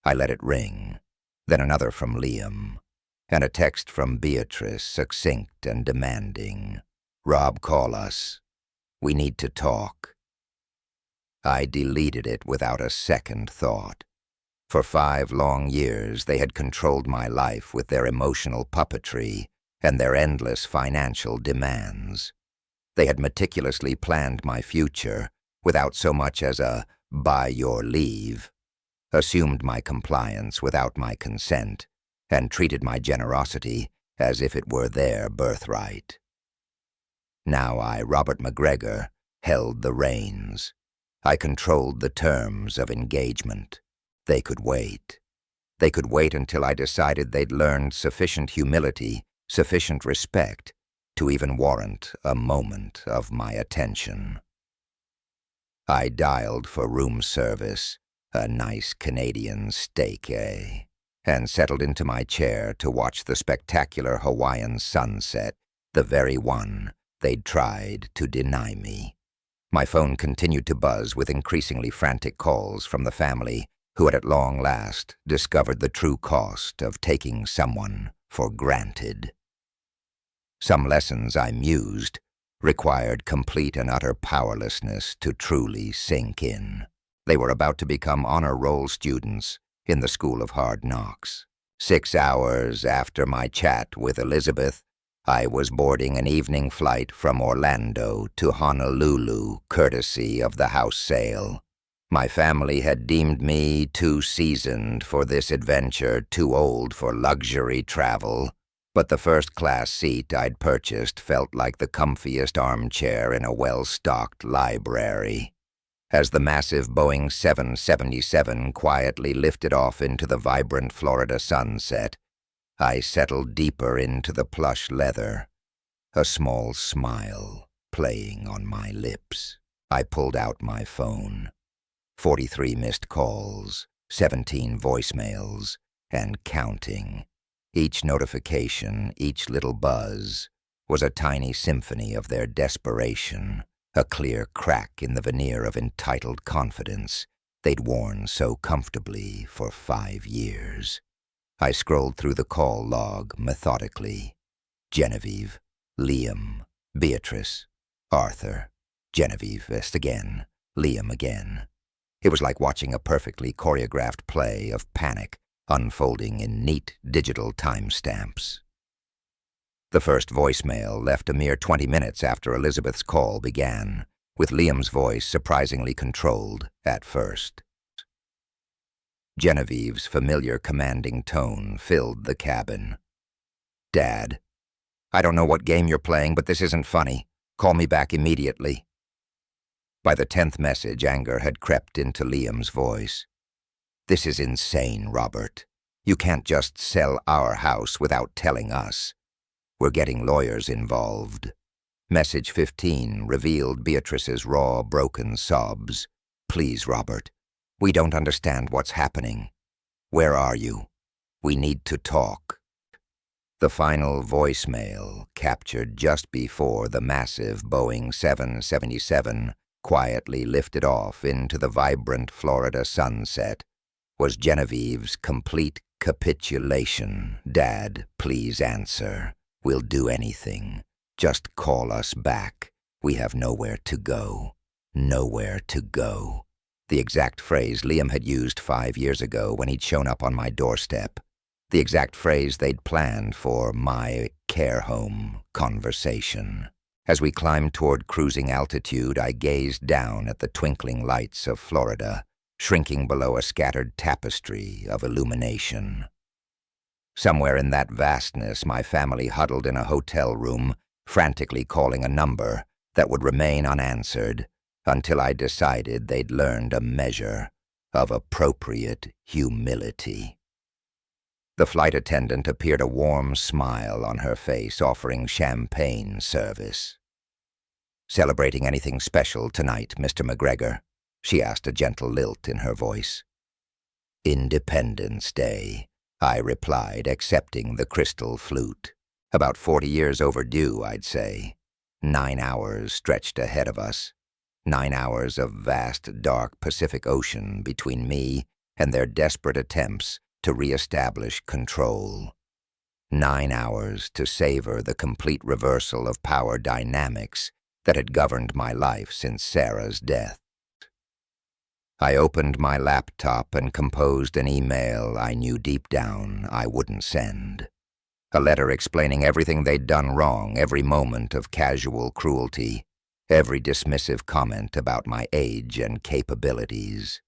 S1: I let it ring, then another from Liam, and a text from Beatrice, succinct and demanding. "Rob, call us. We need to talk." I deleted it without a second thought. For 5 long years, they had controlled my life with their emotional puppetry and their endless financial demands. They had meticulously planned my future without so much as a "by your leave," assumed my compliance without my consent, and treated my generosity as if it were their birthright. Now I, Robert McGregor, held the reins. I controlled the terms of engagement. They could wait. They could wait until I decided they'd learned sufficient humility, sufficient respect, to even warrant a moment of my attention. I dialed for room service, a nice Canadian steak, eh? And settled into my chair to watch the spectacular Hawaiian sunset, the very one they'd tried to deny me. My phone continued to buzz with increasingly frantic calls from the family who had at long last discovered the true cost of taking someone for granted. Some lessons, I mused, required complete and utter powerlessness to truly sink in. They were about to become honor roll students in the School of Hard Knocks. 6 hours after my chat with Elizabeth, I was boarding an evening flight from Orlando to Honolulu, courtesy of the house sale. My family had deemed me too seasoned for this adventure, too old for luxury travel, but the first-class seat I'd purchased felt like the comfiest armchair in a well-stocked library. As the massive Boeing 777 quietly lifted off into the vibrant Florida sunset, I settled deeper into the plush leather, a small smile playing on my lips. I pulled out my phone. 43 missed calls, 17 voicemails, and counting. Each notification, each little buzz, was a tiny symphony of their desperation, a clear crack in the veneer of entitled confidence they'd worn so comfortably for 5 years. I scrolled through the call log methodically. Genevieve, Liam, Beatrice, Arthur, Genevieve again, Liam again. It was like watching a perfectly choreographed play of panic unfolding in neat digital timestamps. The first voicemail left a mere 20 minutes after Elizabeth's call began, with Liam's voice surprisingly controlled at first. Genevieve's familiar commanding tone filled the cabin. "Dad, I don't know what game you're playing, but this isn't funny. Call me back immediately." By the 10th message, anger had crept into Liam's voice. "This is insane, Robert. You can't just sell our house without telling us. We're getting lawyers involved." Message 15 revealed Beatrice's raw, broken sobs. "Please, Robert. We don't understand what's happening. Where are you? We need to talk." The final voicemail, captured just before the massive Boeing 777 quietly lifted off into the vibrant Florida sunset, was Genevieve's complete capitulation. "Dad, please answer. We'll do anything. Just call us back. We have nowhere to go. Nowhere to go." The exact phrase Liam had used 5 years ago when he'd shown up on my doorstep. The exact phrase they'd planned for my care home conversation. As we climbed toward cruising altitude, I gazed down at the twinkling lights of Florida, shrinking below a scattered tapestry of illumination. Somewhere in that vastness, my family huddled in a hotel room, frantically calling a number that would remain unanswered until I decided they'd learned a measure of appropriate humility. The flight attendant appeared a warm smile on her face, offering champagne service. "Celebrating anything special tonight, Mr. McGregor?" she asked, a gentle lilt in her voice. "Independence Day," I replied, accepting the crystal flute. About 40 years overdue, I'd say. 9 hours stretched ahead of us. 9 hours of vast, dark Pacific Ocean between me and their desperate attempts to re-establish control. 9 hours to savor the complete reversal of power dynamics that had governed my life since Sarah's death. I opened my laptop and composed an email I knew deep down I wouldn't send. A letter explaining everything they'd done wrong, every moment of casual cruelty, every dismissive comment about my age and capabilities.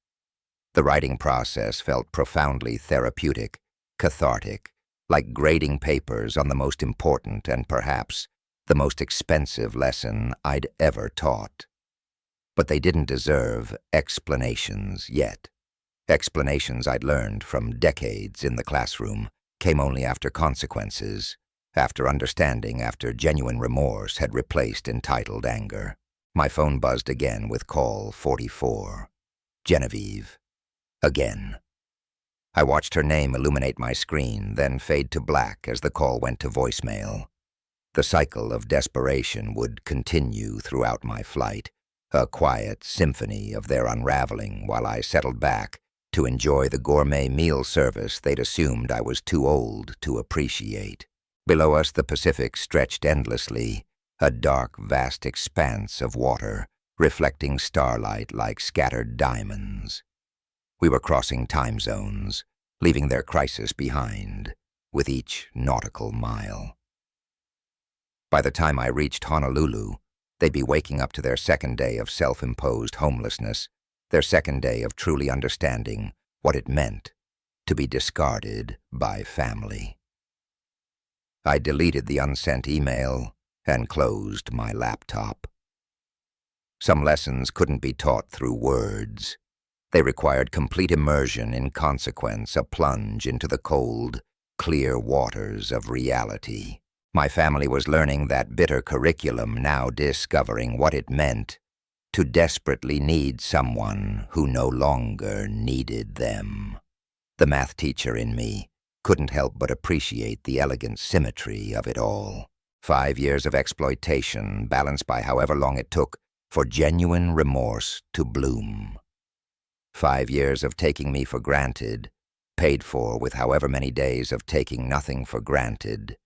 S1: The writing process felt profoundly therapeutic, cathartic, like grading papers on the most important and perhaps the most expensive lesson I'd ever taught. But they didn't deserve explanations yet. Explanations I'd learned from decades in the classroom came only after consequences, after understanding, after genuine remorse had replaced entitled anger. My phone buzzed again with call 44. Genevieve. Again. I watched her name illuminate my screen, then fade to black as the call went to voicemail. The cycle of desperation would continue throughout my flight, a quiet symphony of their unraveling while I settled back to enjoy the gourmet meal service they'd assumed I was too old to appreciate. Below us, the Pacific stretched endlessly, a dark, vast expanse of water, reflecting starlight like scattered diamonds. We were crossing time zones, leaving their crisis behind, with each nautical mile. By the time I reached Honolulu, they'd be waking up to their second day of self-imposed homelessness, their second day of truly understanding what it meant to be discarded by family. I deleted the unsent email and closed my laptop. Some lessons couldn't be taught through words. They required complete immersion in consequence, a plunge into the cold, clear waters of reality. My family was learning that bitter curriculum, now discovering what it meant to desperately need someone who no longer needed them. The math teacher in me couldn't help but appreciate the elegant symmetry of it all. 5 years of exploitation balanced by however long it took for genuine remorse to bloom. 5 years of taking me for granted, paid for with however many days of taking nothing for granted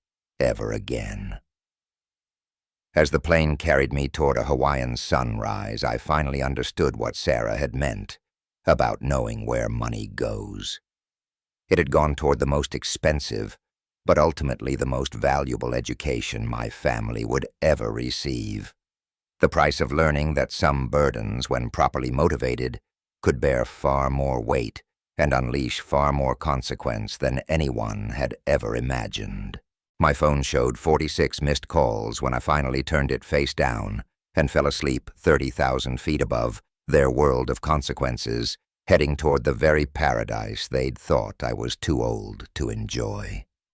S1: ever again. As the plane carried me toward a Hawaiian sunrise, I finally understood what Sarah had meant about knowing where money goes. It had gone toward the most expensive, but ultimately the most valuable education my family would ever receive. The price of learning that some burdens, when properly motivated, could bear far more weight and unleash far more consequence than anyone had ever imagined. My phone showed 46 missed calls when I finally turned it face down and fell asleep 30,000 feet above their world of consequences, heading toward the very paradise they'd thought I was too old to enjoy.